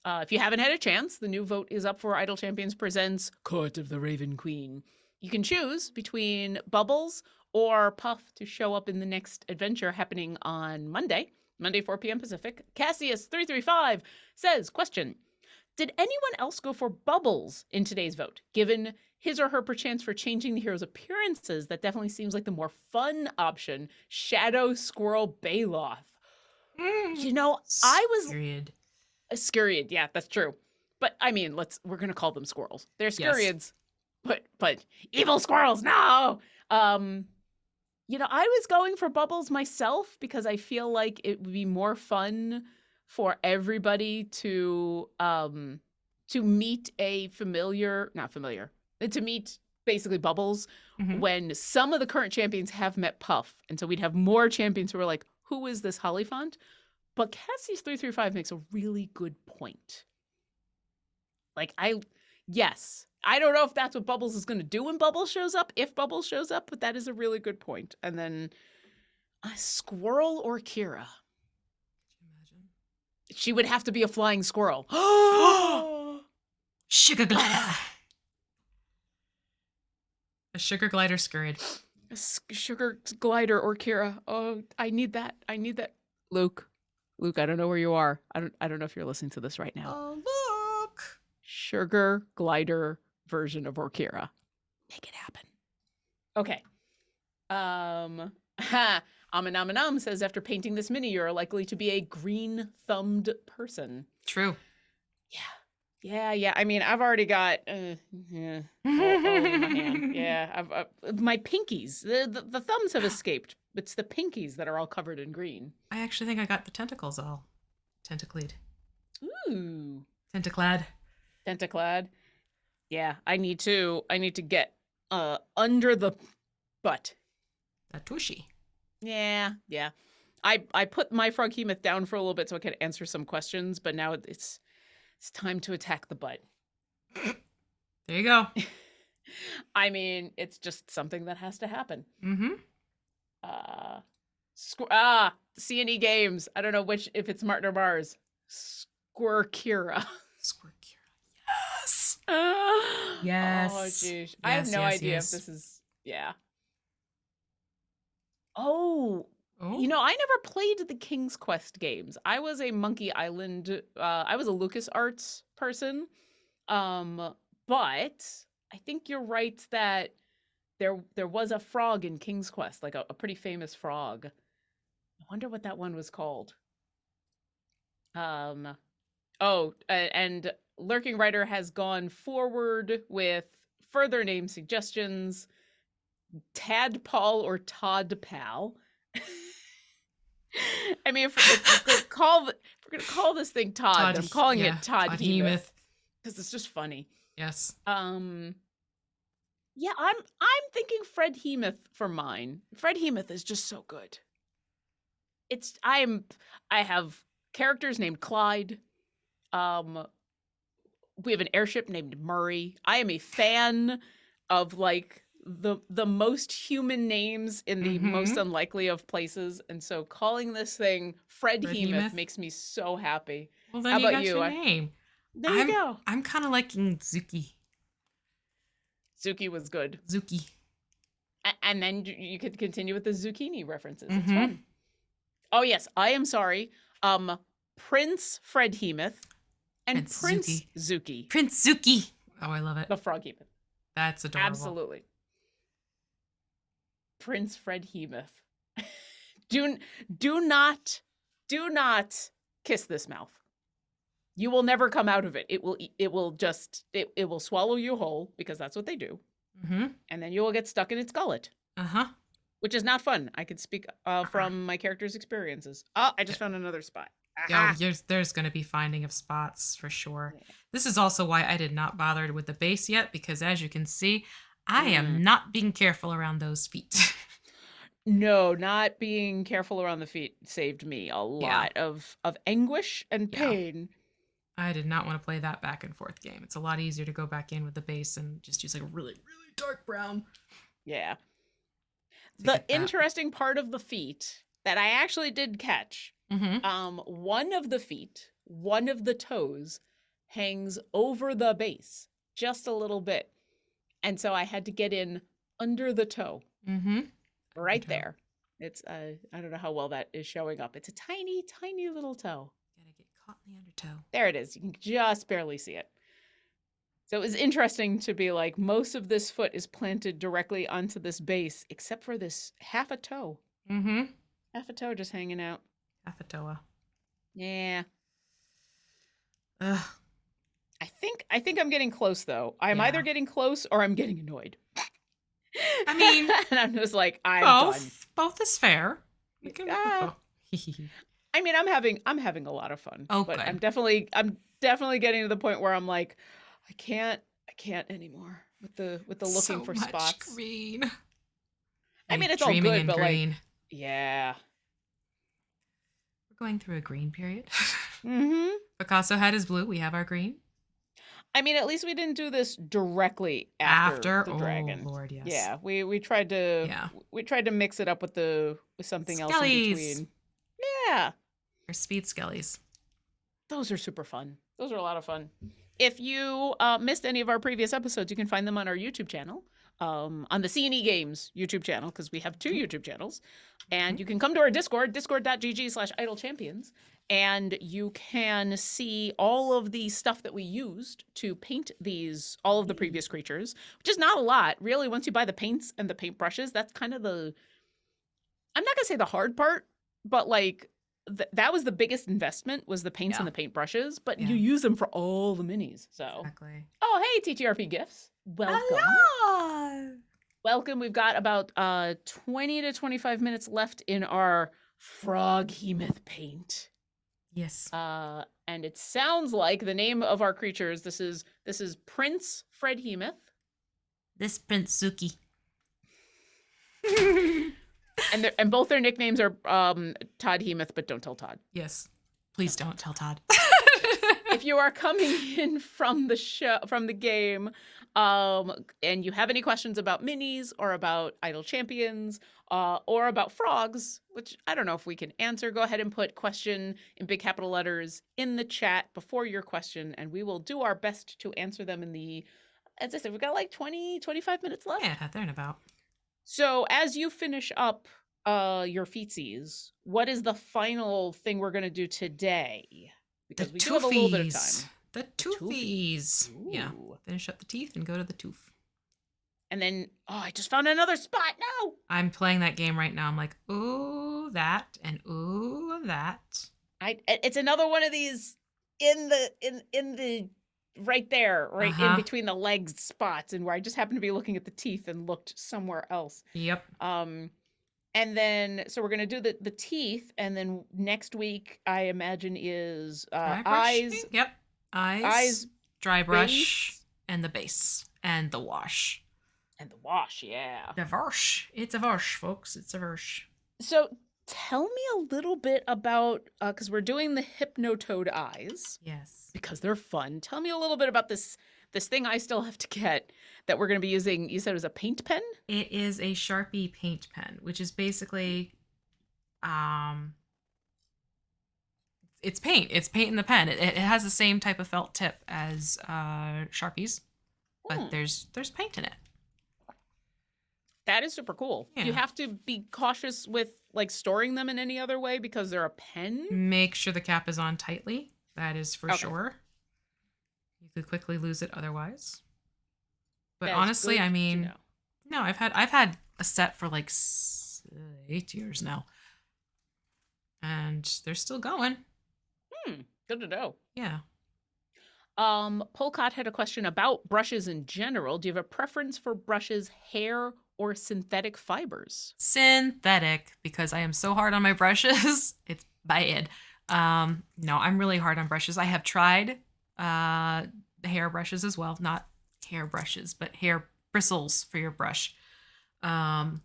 If you haven't had a chance, the new vote is up for Idle Champions Presents Court of the Raven Queen. You can choose between Bubbles or Puff to show up in the next adventure happening on Monday, 4 p.m. Pacific. Cassius335 says, question, did anyone else go for Bubbles in today's vote? Given his or her perchance for changing the hero's appearances, that definitely seems like the more fun option, Shadow Squirrel Baloth. You know, I was... Scurried, yeah, that's true. But I mean, we're gonna call them squirrels. They're scurrieds, yes. but evil squirrels, no. You know, I was going for Bubbles myself because I feel like it would be more fun for everybody to meet to meet basically Bubbles when some of the current champions have met Puff, and so we'd have more champions who are like, who is this Hollyphant? But Cassius335 makes a really good point. Like, I don't know if that's what Bubbles is going to do when Bubbles shows up, if Bubbles shows up, but that is a really good point. And then a squirrel or Kira? She would have to be a flying squirrel. Sugar glider. A sugar glider scurried. A sugar glider or Kira. Oh, I need that. Luke, I don't know where you are. I don't know if you're listening to this right now. Oh, look. Sugar glider version of Orkira. Make it happen. Okay. Amanam says, after painting this mini, you're likely to be a green-thumbed person. True. Yeah. I mean, I've already got all over my hand. Yeah, my pinkies. The thumbs have escaped. It's the pinkies that are all covered in green. I actually think I got the tentacles all tentacled. Ooh. Tentaclad. Yeah, I need to get under the butt. That tushy. Yeah. I put my Froghemoth down for a little bit so I could answer some questions, but now it's time to attack the butt. There you go. I mean, it's just something that has to happen. C&E Games. I don't know if it's Martin or Mars. Squirkira. Yes. Yes. Oh, geez. I have no idea if this is... Yeah. Oh. You know, I never played the King's Quest games. I was a Monkey Island... I was a LucasArts person. But I think you're right that there was a frog in King's Quest, like a pretty famous frog. I wonder what that one was called. And Lurking Writer has gone forward with further name suggestions. Tadpole or Toddpal, I mean, if we're gonna call this thing Todd, then I'm calling it Todd-hemoth because it's just funny. Yes. Yeah, I'm thinking Froghemoth for mine. Froghemoth is just so good. I have characters named Clyde. We have an airship named Murray. I am a fan of like the most human names in the most unlikely of places, and so calling this thing Froghemoth makes me so happy. Well, then How you about got you? your name. There you go. I'm kind of liking Zuki. Zuki was good. Zuki. And then you could continue with the zucchini references. It's fun. Oh yes, I am sorry. Prince Froghemoth and Prince Zuki. Prince Zuki. Oh, I love it. The Froghemoth. That's adorable. Absolutely. Prince Froghemoth. Do not kiss this mouth. You will never come out of it. It will swallow you whole because that's what they do. And then you will get stuck in its gullet. Which is not fun. I could speak from my character's experiences. Oh, I just found another spot. Oh, there's going to be finding of spots for sure. Yeah. This is also why I did not bother with the base yet, because as you can see, I am not being careful around those feet. No, not being careful around the feet saved me a lot of anguish and pain. I did not want to play that back and forth game. It's a lot easier to go back in with the base and just use like a really, really dark brown. Yeah. The interesting part of the feet that I actually did catch, one of the feet, one of the toes hangs over the base just a little bit. And so I had to get in under the toe. Right there. It's I don't know how well that is showing up. It's a tiny, tiny little toe. Gotta get caught in the undertow. There it is. You can just barely see it. So it was interesting to be like, most of this foot is planted directly onto this base, except for this half a toe. Half a toe just hanging out. Half a toe. Yeah. I think I'm getting close though. I'm either getting close or I'm getting annoyed. I mean, and I'm just like, I'm done. Both is fair. I mean, I'm having a lot of fun. Oh, but good. I'm definitely getting to the point where I'm like, I can't anymore with the looking for spots. Green. I mean, it's all good, but green. Like, yeah. We're going through a green period. Picasso had his blue. We have our green. I mean, at least we didn't do this directly after the dragon. Oh Lord, yes. Yeah, we tried to mix it up with something else in between. Yeah. Or speed skellies. Those are super fun. Those are a lot of fun. If you missed any of our previous episodes, you can find them on our YouTube channel, on the C&E Games YouTube channel, because we have 2 YouTube channels. And you can come to our Discord, discord.gg/idlechampions, and you can see all of the stuff that we used to paint all of the previous creatures, which is not a lot. Really, once you buy the paints and the paintbrushes, that's kind of I'm not going to say the hard part, but like, that was the biggest investment, was the paints and the paintbrushes, but you use them for all the minis. So, exactly. Oh, hey, TTRP Gifts. Welcome. Hello. Welcome. We've got about 20 to 25 minutes left in our Froghemoth paint. Yes. And it sounds like the name of our creatures, this is Prince Froghemoth. This Prince Zuki. And both their nicknames are Todd-hemoth, but don't tell Todd. Yes. Please don't tell Todd. If you are coming in from the game, and you have any questions about minis or about Idle Champions, or about frogs, which I don't know if we can answer, go ahead and put question in big capital letters in the chat before your question, and we will do our best to answer them as I said, we've got like 20, 25 minutes left. Yeah, there and about. So as you finish up your feetsies, what is the final thing we're going to do today? Because we do have a little bit of time. The toothies. Yeah. Finish up the teeth and go to the tooth. And then, I just found another spot. No. I'm playing that game right now. I'm like, ooh, that, and ooh, that. It's another one of these in the right there, in between the legs spots, and where I just happened to be looking at the teeth and looked somewhere else. Yep. And then, so we're going to do the teeth. And then next week, I imagine, is Dry eyes, brushing? Yep. Eyes, eyes, dry brush, base, and the base. And the wash. and the wash. Yeah. The wash. It's a wash, folks. It's a wash. So tell me a little bit about, because we're doing the Hypnotoad eyes, Yes. because they're fun. Tell me a little bit about this thing I still have to get that we're going to be using. You said it was a paint pen? It is a Sharpie paint pen, which is basically it's paint. It's paint in the pen. It has the same type of felt tip as Sharpies, but there's paint in it. That is super cool. Yeah. Do you have to be cautious with like storing them in any other way because they're a pen? Make sure the cap is on tightly. That is for Okay. sure. You could quickly lose it otherwise. But That is honestly, good I to mean, know. no, I've had a set for like 8 years now, and they're still going. Good to know. Yeah. Polcott had a question about brushes in general. Do you have a preference for brushes, hair, or synthetic fibers? Synthetic, because I am so hard on my brushes. It's bad. No, I'm really hard on brushes. I have tried the hair brushes as well. Not hair brushes, but hair bristles for your brush. And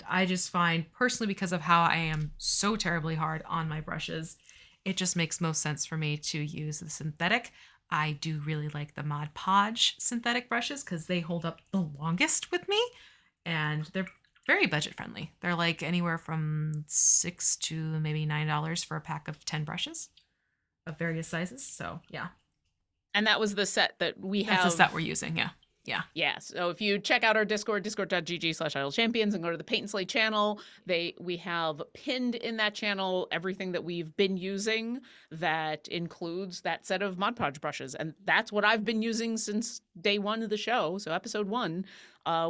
I just find, personally, because of how I am so terribly hard on my brushes, it just makes most sense for me to use the synthetic. I do really like the Mod Podge synthetic brushes because they hold up the longest with me, and they're very budget friendly. They're like anywhere from $6 to maybe $9 for a pack of 10 brushes of various sizes. So yeah, And that was the set that we have. that's the set we're using. Yeah. Yeah. Yeah. So if you check out our Discord, discord.gg/idlechampions, and go to the Paint and Slay channel, we have pinned in that channel everything that we've been using that includes that set of Mod Podge brushes. And that's what I've been using since day one of the show. So episode 1,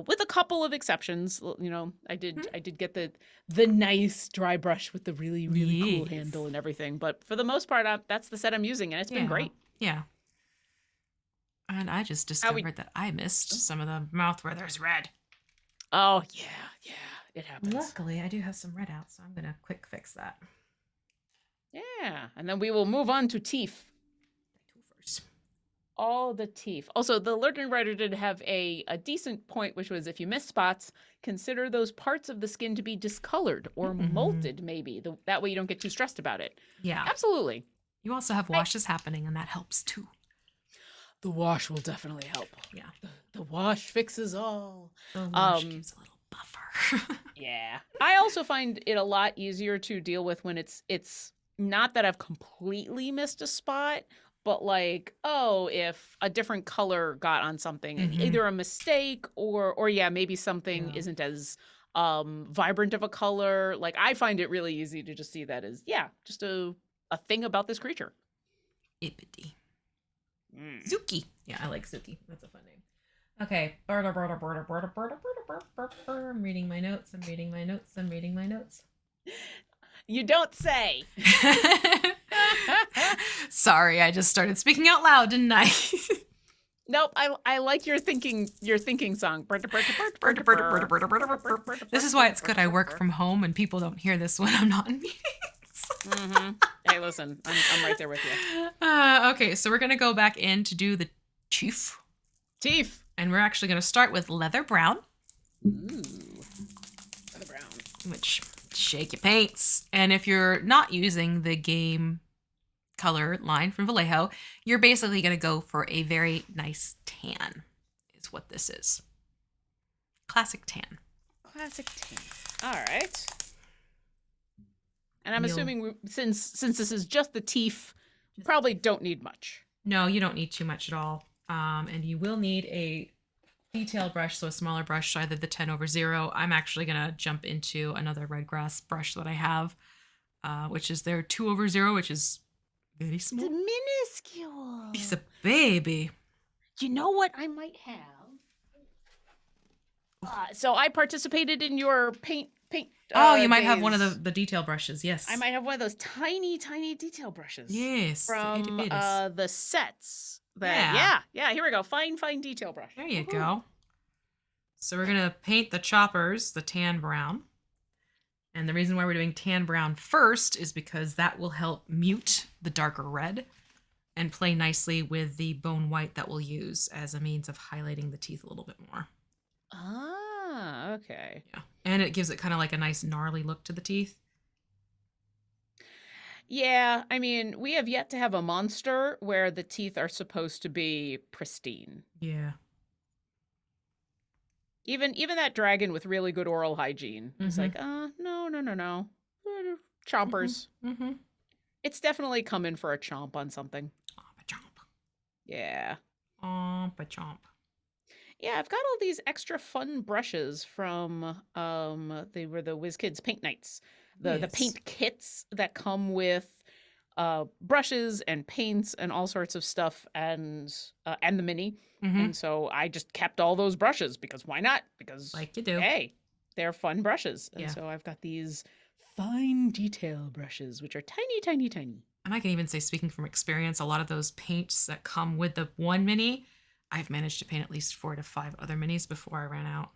with a couple of exceptions. You know, I did get the nice dry brush with the really, really cool Yes. handle and everything. But for the most part, that's the set I'm using, and it's been great. Yeah. And I just discovered that I missed some of the mouth where there's red. Oh, yeah, it happens. Luckily, I do have some red out, so I'm going to quick fix that. Yeah, and then we will move on to teeth. First. All the teeth. Also, the learning writer did have a decent point, which was if you miss spots, consider those parts of the skin to be discolored or molted, maybe. That way you don't get too stressed about it. Yeah. Absolutely. You also have washes happening, and that helps too. The wash will definitely help. Yeah. The wash fixes all. The wash gives a little buffer. Yeah. I also find it a lot easier to deal with when it's not that I've completely missed a spot, but like, oh, if a different color got on something, either a mistake or yeah, maybe something isn't as vibrant of a color. Like, I find it really easy to just see that as, yeah, just a thing about this creature. Ippity. Zuki. Yeah, I like Zuki. That's a fun name. Okay. I'm reading my notes. I'm reading my notes. You don't say. Sorry, I just started speaking out loud, didn't I? Nope, I like your thinking song. This is why it's good I work from home and people don't hear this when I'm not in meetings. Hey, listen, I'm right there with you. Okay, so we're gonna go back in to do the chief. Teeth. And we're actually gonna start with leather brown. Ooh, leather brown. Which, shake your paints. And if you're not using the game color line from Vallejo, you're basically gonna go for a very nice tan, is what this is. Classic tan. Classic tan. All right. And I'm assuming since this is just the teeth, you probably don't need much. No, you don't need too much at all. And you will need a detail brush, so a smaller brush, so either the 10/0. I'm actually going to jump into another red grass brush that I have, which is their 2/0, which is very small. It's minuscule. It's a baby. You know what I might have? So I participated in your paint. You might days. have one of the detail brushes. Yes. I might have one of those tiny detail brushes. Yes. From the sets. Yeah. Here we go. Fine detail brush. There you go. So we're gonna paint the choppers the tan brown, And the reason why we're doing tan brown first is because that will help mute the darker red and play nicely with the bone white that we'll use as a means of highlighting the teeth a little bit more. Ah, okay. Yeah. And it gives it kind of like a nice gnarly look to the teeth. Yeah, I mean, we have yet to have a monster where the teeth are supposed to be pristine. Yeah. Even that dragon with really good oral hygiene is like, no. Chompers. Mm-hmm. It's definitely coming for a chomp on something. Chomp. Yeah. Chomp. Yeah, I've got all these extra fun brushes from they were the WizKids Paint Nights. The paint kits that come with brushes and paints and all sorts of stuff and the mini. Mm-hmm. And so I just kept all those brushes because why not? Because like you do. Hey, they're fun brushes. And Yeah. so I've got these fine detail brushes, which are tiny, tiny, tiny. And I can even say, speaking from experience, a lot of those paints that come with the one mini, I've managed to paint at least 4 to 5 other minis before I ran out.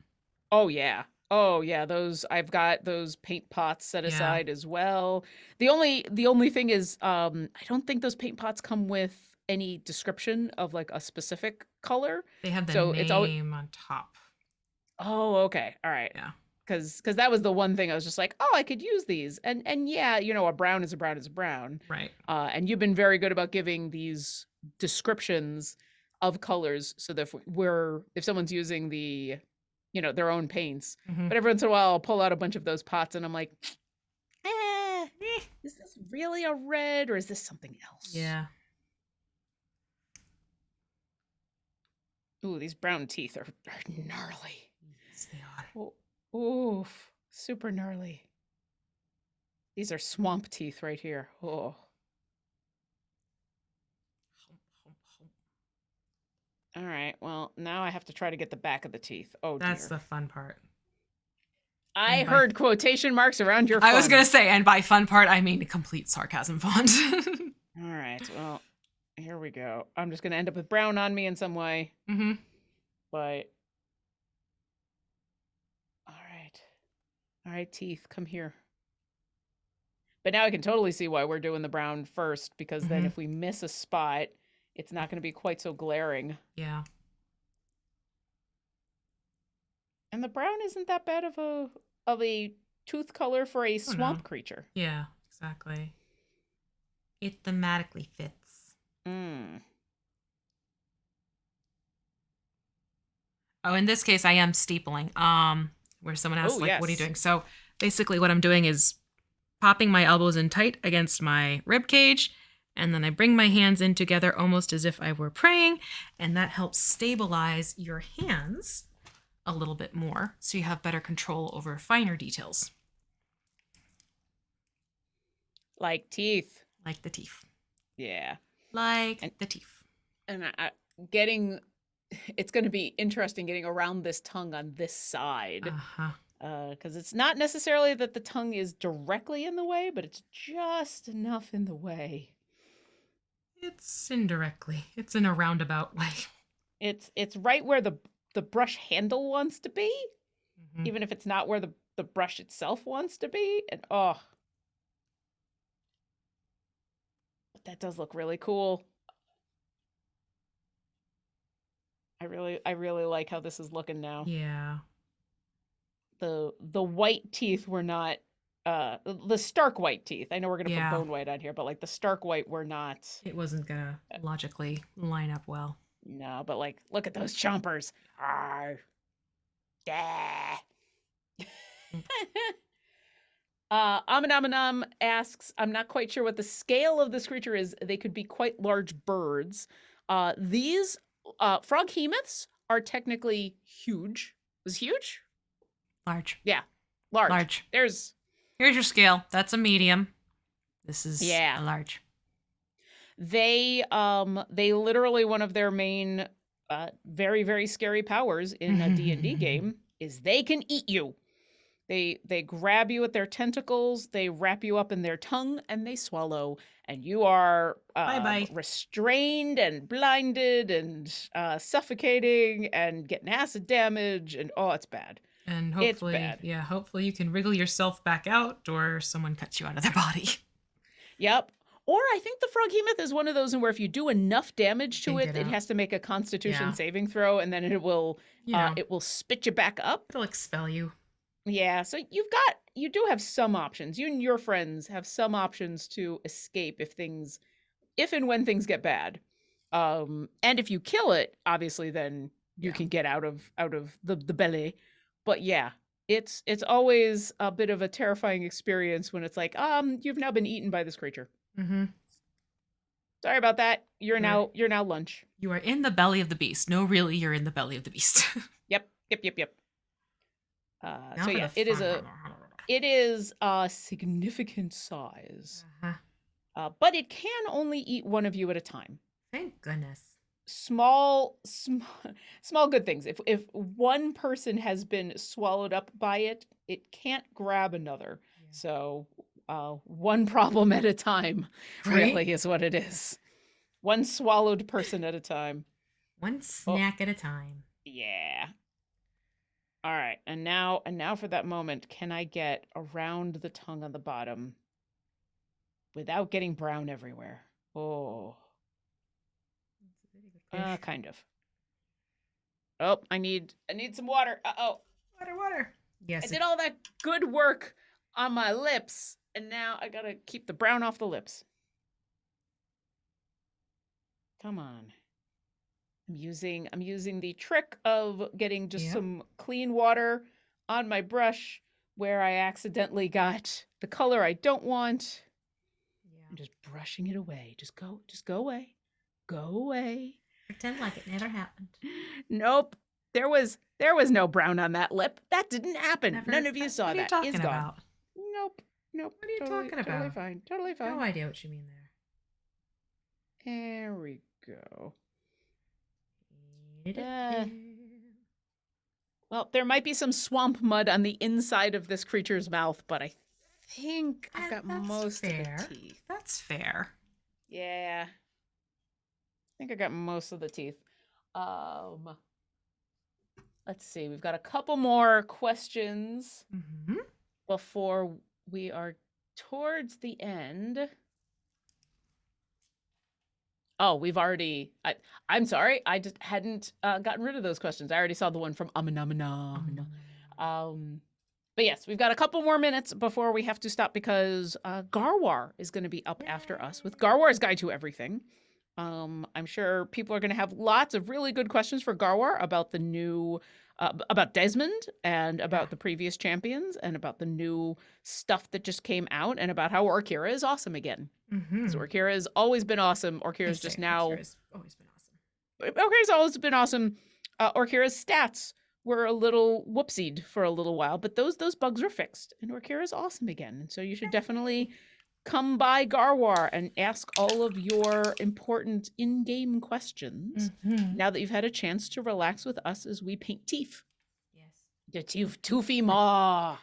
Oh yeah. Those I've got those paint pots set aside as well. The only thing is I don't think those paint pots come with any description of like a specific color. They have the So name it's always on top. Oh, okay. All right. Yeah. Cuz that was the one thing I was just like, "Oh, I could use these." And yeah, a brown is a brown is a brown. Right. And you've been very good about giving these descriptions of colors so that if someone's using their own paints. Mm-hmm. But every once in a while, I'll pull out a bunch of those pots and I'm like, is this really a red or is this something else? Yeah. Ooh, these brown teeth are gnarly. Yes, they are. Oof, super gnarly. These are swamp teeth right here. Oh. All right, well, now I have to try to get the back of the teeth. Oh, That's dear. the fun part. I heard quotation marks around your fun. I was going to say, and by fun part, I mean complete sarcasm font. All right, well, here we go. I'm just going to end up with brown on me in some way. Mm-hmm. But, all right, teeth, come here. But now I can totally see why we're doing the brown first, because then if we miss a spot, it's not going to be quite so glaring. Yeah. And the brown isn't that bad of a tooth color for a swamp creature. Yeah, exactly. It thematically fits. Oh, in this case, I am steepling. Where someone asked, what are you doing? So basically what I'm doing is popping my elbows in tight against my rib cage, and then I bring my hands in together almost as if I were praying, and that helps stabilize your hands a little bit more so you have better control over finer details. Like teeth. Like the teeth. Yeah. Like the teeth. And it's going to be interesting getting around this tongue on this side. Because it's not necessarily that the tongue is directly in the way, but it's just enough in the way. It's indirectly. It's in a roundabout way. It's right where the brush handle wants to be, even if it's not where the brush itself wants to be. And but that does look really cool. I really like how this is looking now. Yeah. The white teeth were not the stark white teeth. I know we're gonna put bone white on here, but like the stark white were not. It wasn't gonna logically line up well. No, but like, look at those chompers. Yeah. Amanam asks, I'm not quite sure what the scale of this creature is. They could be quite large birds. These Froghemoths are technically huge. Was huge? Large. Yeah. Large. Large. Here's your scale. That's a medium. This is a large. They literally, one of their main very, very scary powers in a D&D game is they can eat you. They grab you with their tentacles, they wrap you up in their tongue, and they swallow. And you are restrained and blinded and suffocating and getting acid damage. And it's bad. And It's hopefully, bad. hopefully you can wriggle yourself back out or someone cuts you out of their body. Yep. Or I think the Froghemoth is one of those where if you do enough damage to Can it, get it out. has to make a Constitution Yeah. saving throw, and then it will spit you back up. It'll expel you. Yeah, so you do have some options. You and your friends have some options to escape if and when things get bad. And if you kill it, obviously then you can get out of the belly. But yeah, it's always a bit of a terrifying experience when it's like, you've now been eaten by this creature. Mm-hmm. Sorry about that. You're now lunch. You are in the belly of the beast. No, really, you're in the belly of the beast. Yep. So yeah, it is a significant size. But it can only eat one of you at a time. Thank goodness. Small good things. If one person has been swallowed up by it, it can't grab another. Yeah. So one problem at a time, really, is what it is. One swallowed person at a time. One snack at a time. Yeah. All right, and now for that moment, can I get around the tongue on the bottom without getting brown everywhere? Oh. Kind of. Oh, I need some water. Uh-oh. Water. Yes. I did all that good work on my lips, and now I gotta keep the brown off the lips. Come on. I'm using the trick of getting just some clean water on my brush where I accidentally got the color I don't want. Yeah. I'm just brushing it away. Just go away. Go away. Pretend like it never happened. Nope. There was no brown on that lip. That didn't happen. Never. None of you saw that. What are you talking about? Nope. What are you talking about? Totally fine. No idea what you mean there. There we go. Well, there might be some swamp mud on the inside of this creature's mouth, but I think I've got most of the teeth. That's fair. Yeah. I think I got most of the teeth. Let's see. We've got a couple more questions before we are towards the end. Oh, we've already... I'm sorry. I just hadn't gotten rid of those questions. I already saw the one from Amana. But yes, we've got a couple more minutes before we have to stop because Garwar is going to be up after us with Garwar's Guide to Everything. I'm sure people are going to have lots of really good questions for Garwar about the new... about Desmond and about the previous champions and about the new stuff that just came out and about how Orkira is awesome again. Because Orkira has always been awesome. Orkira's just now... Orkira's always been awesome. Orkira's always been awesome. Orkira's stats were a little whoopsied for a little while, but those bugs are fixed. And Orkira's awesome again. And so you should definitely come by Garwar and ask all of your important in-game questions now that you've had a chance to relax with us as we paint teeth. Yes. The Toofy Maw.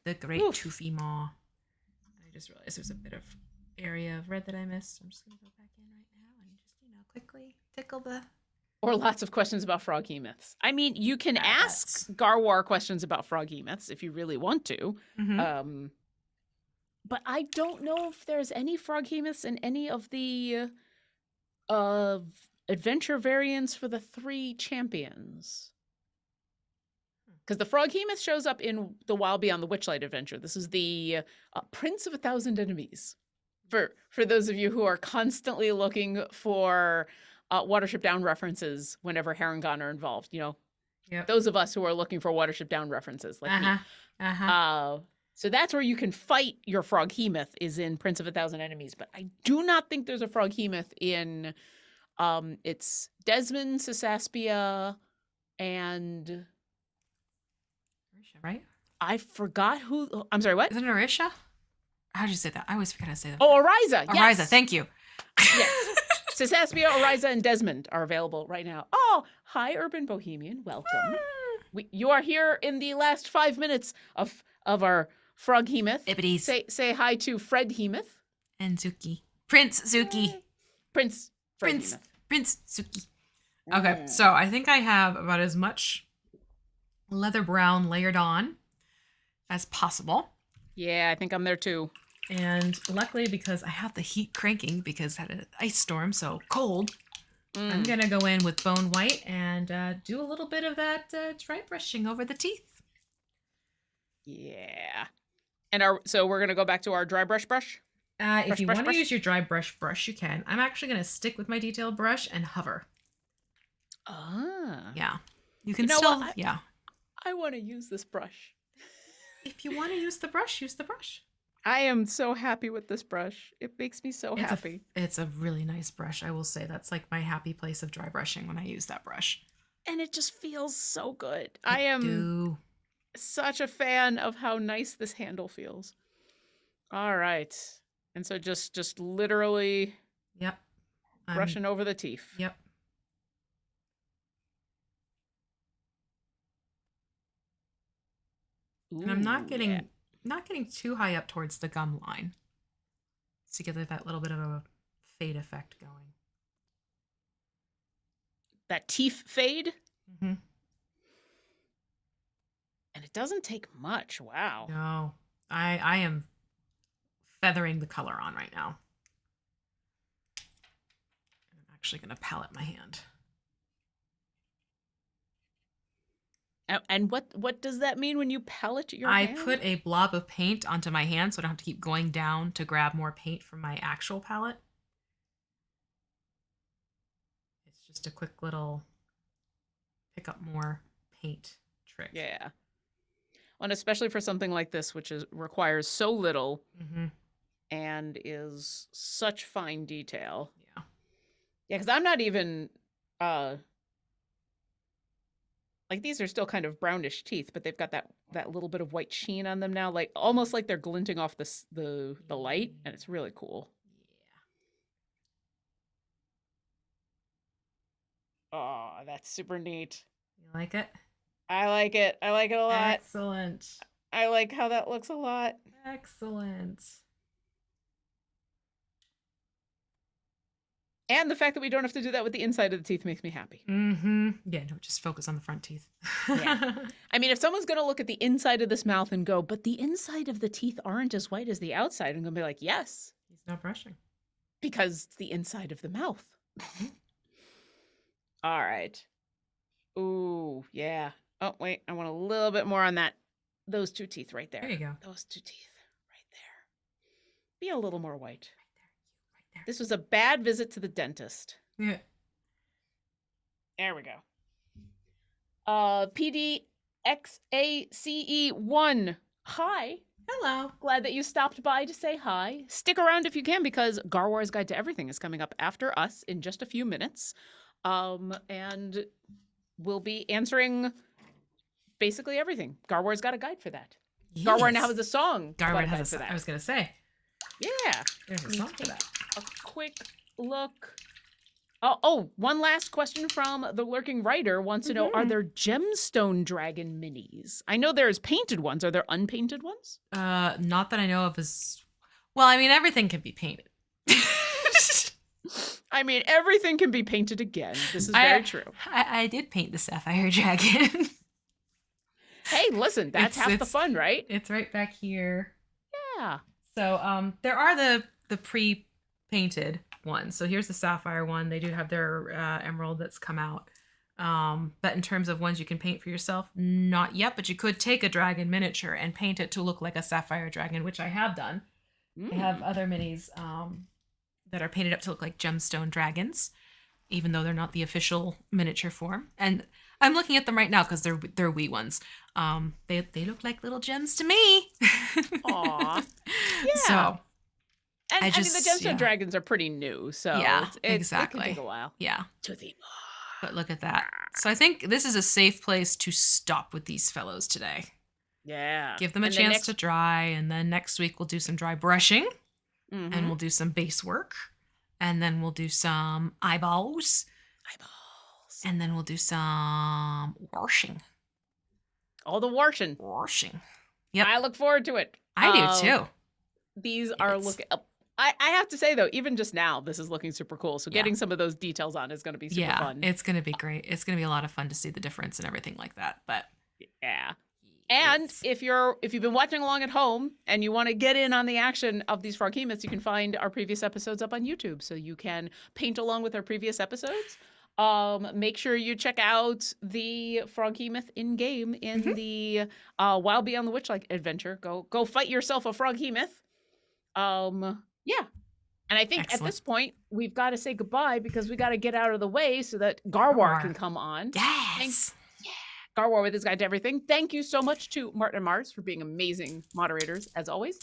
The great Toofy Maw. I just realized there's a bit of area of red that I missed. I'm just going to go back in right now and just, quickly tickle the... Or lots of questions about Froghemoths. I mean, you can ask Garwar questions about Froghemoths if you really want to. But I don't know if there's any Froghemoths in any of the adventure variants for the 3 champions. Because the Froghemoth shows up in the Wild Beyond the Witchlight adventure. This is the Prince of 1,000 Enemies. For those of you who are constantly looking for Watership Down references whenever Harengon are involved, those of us who are looking for Watership Down references, like me. So that's where you can fight your Froghemoth, is in Prince of 1,000 Enemies. But I do not think there's a Froghemoth in it's Desmond, Sasaspia, and Orisha, right? I forgot who. I'm sorry, what? Is it Orisha? How did you say that? I always forget how to say that. Oh, Oriza. Yes. Oriza, thank you. Yes. Sasaspia, Oriza, and Desmond are available right now. Oh, hi, Urban Bohemian. Welcome. You are here in the last 5 minutes of our Froghemoth. Bibbities. Say hi to Fredhemoth. And Zuki. Prince Zuki. Prince Zuki. Okay, so I think I have about as much leather brown layered on as possible. Yeah, I think I'm there too. And luckily, because I have the heat cranking because I had an ice storm, so cold, I'm going to go in with bone white and do a little bit of that dry brushing over the teeth. Yeah. And so we're going to go back to our dry brush? If you want to use your dry brush, you can. I'm actually going to stick with my detailed brush and hover. Ah. Yeah. You can still, yeah. I want to use this brush. If you want to use the brush, use the brush. I am so happy with this brush. It makes me so happy. It's a really nice brush. I will say that's like my happy place of dry brushing when I use that brush. And it just feels so good. I am such a fan of how nice this handle feels. All right. And so just literally brushing over the teeth. Yep. And I'm not getting too high up towards the gum line to get that little bit of a fade effect going. That teeth fade? Mm-hmm. And it doesn't take much. Wow. No. I am feathering the color on right now. I'm actually going to palette my hand. And what does that mean when you palette your hand? I put a blob of paint onto my hand so I don't have to keep going down to grab more paint from my actual palette. It's just a quick little pick up more paint trick. Yeah. And especially for something like this, which requires so little and is such fine detail. Yeah. Yeah, because I'm not even... like these are still kind of brownish teeth, but they've got that little bit of white sheen on them now, like almost like they're glinting off the light, and it's really cool. Yeah. Oh, that's super neat. You like it? I like it. I like it a lot. Excellent. I like how that looks a lot. Excellent. And the fact that we don't have to do that with the inside of the teeth makes me happy. Mm-hmm. Yeah, no, just focus on the front teeth. Yeah. I mean, if someone's going to look at the inside of this mouth and go, but the inside of the teeth aren't as white as the outside, I'm going to be like, yes. He's not brushing. Because it's the inside of the mouth. All right. Ooh, yeah. Oh, wait. I want a little bit more on that. Those two teeth right there. There you go. Those two teeth right there. Be a little more white. Right there. This was a bad visit to the dentist. Yeah. There we go. PDXACE1. Hi. Hello. Glad that you stopped by to say hi. Stick around if you can, because Garwar's Guide to Everything is coming up after us in just a few minutes. And we'll be answering basically everything. Garwar's got a guide for that. Yes. Garwar now has a song. Garwar has a song. I was going to say. Yeah. There's a song for that. A quick look. Oh, one last question from the Lurking Writer wants to know, are there gemstone dragon minis? I know there's painted ones. Are there unpainted ones? Not that I know of. Well, I mean, everything can be painted. I mean, everything can be painted again. This is very true. I did paint the sapphire dragon. Hey, listen, that's half the fun, right? It's right back here. Yeah. So there are the pre-painted ones. So here's the sapphire one. They do have their emerald that's come out. But in terms of ones you can paint for yourself, not yet. But you could take a dragon miniature and paint it to look like a sapphire dragon, which I have done. I have other minis that are painted up to look like gemstone dragons, even though they're not the official miniature form. And I'm looking at them right now because they're wee ones. They look like little gems to me. Aw. Yeah. So. And I mean, the gemstone dragons are pretty new, so yeah, exactly. It can take a while. Yeah. To the But look at that. So I think this is a safe place to stop with these fellows today. Yeah. Give them a chance to dry, and then next week we'll do some dry brushing, and we'll do some base work, and then we'll do some eyeballs, and then we'll do some washing. All the washing. Yep. I look forward to it. I do too. These are looking up. I have to say, though, even just now, this is looking super cool. So getting some of those details on is going to be super fun. It's going to be great. It's going to be a lot of fun to see the difference and everything like that. But Yeah. And Yes. if you've been watching along at home and you want to get in on the action of these Froghemoths, you can find our previous episodes up on YouTube, so you can paint along with our previous episodes. Make sure you check out the Froghemoth in game in the Wild Beyond the Witchlight adventure. Go fight yourself a Froghemoth. Yeah. And I think at Excellent. this point we've got to say goodbye because we got to get out of the way so that Garwar can come on. Yes. Garwar with his guide to everything. Thank you so much to Martin and Mars for being amazing moderators, as always.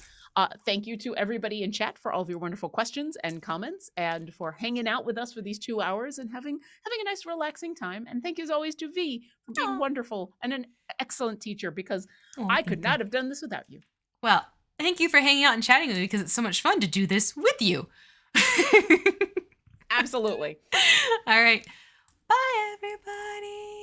Thank you to everybody in chat for all of your wonderful questions and comments, and for hanging out with us for these 2 hours and having a nice, relaxing time. And thank you, as always, to V for being wonderful and an excellent teacher, because I could not have done this without you. Well, thank you for hanging out and chatting with me, because it's so much fun to do this with you. Absolutely. All right. Bye, everybody.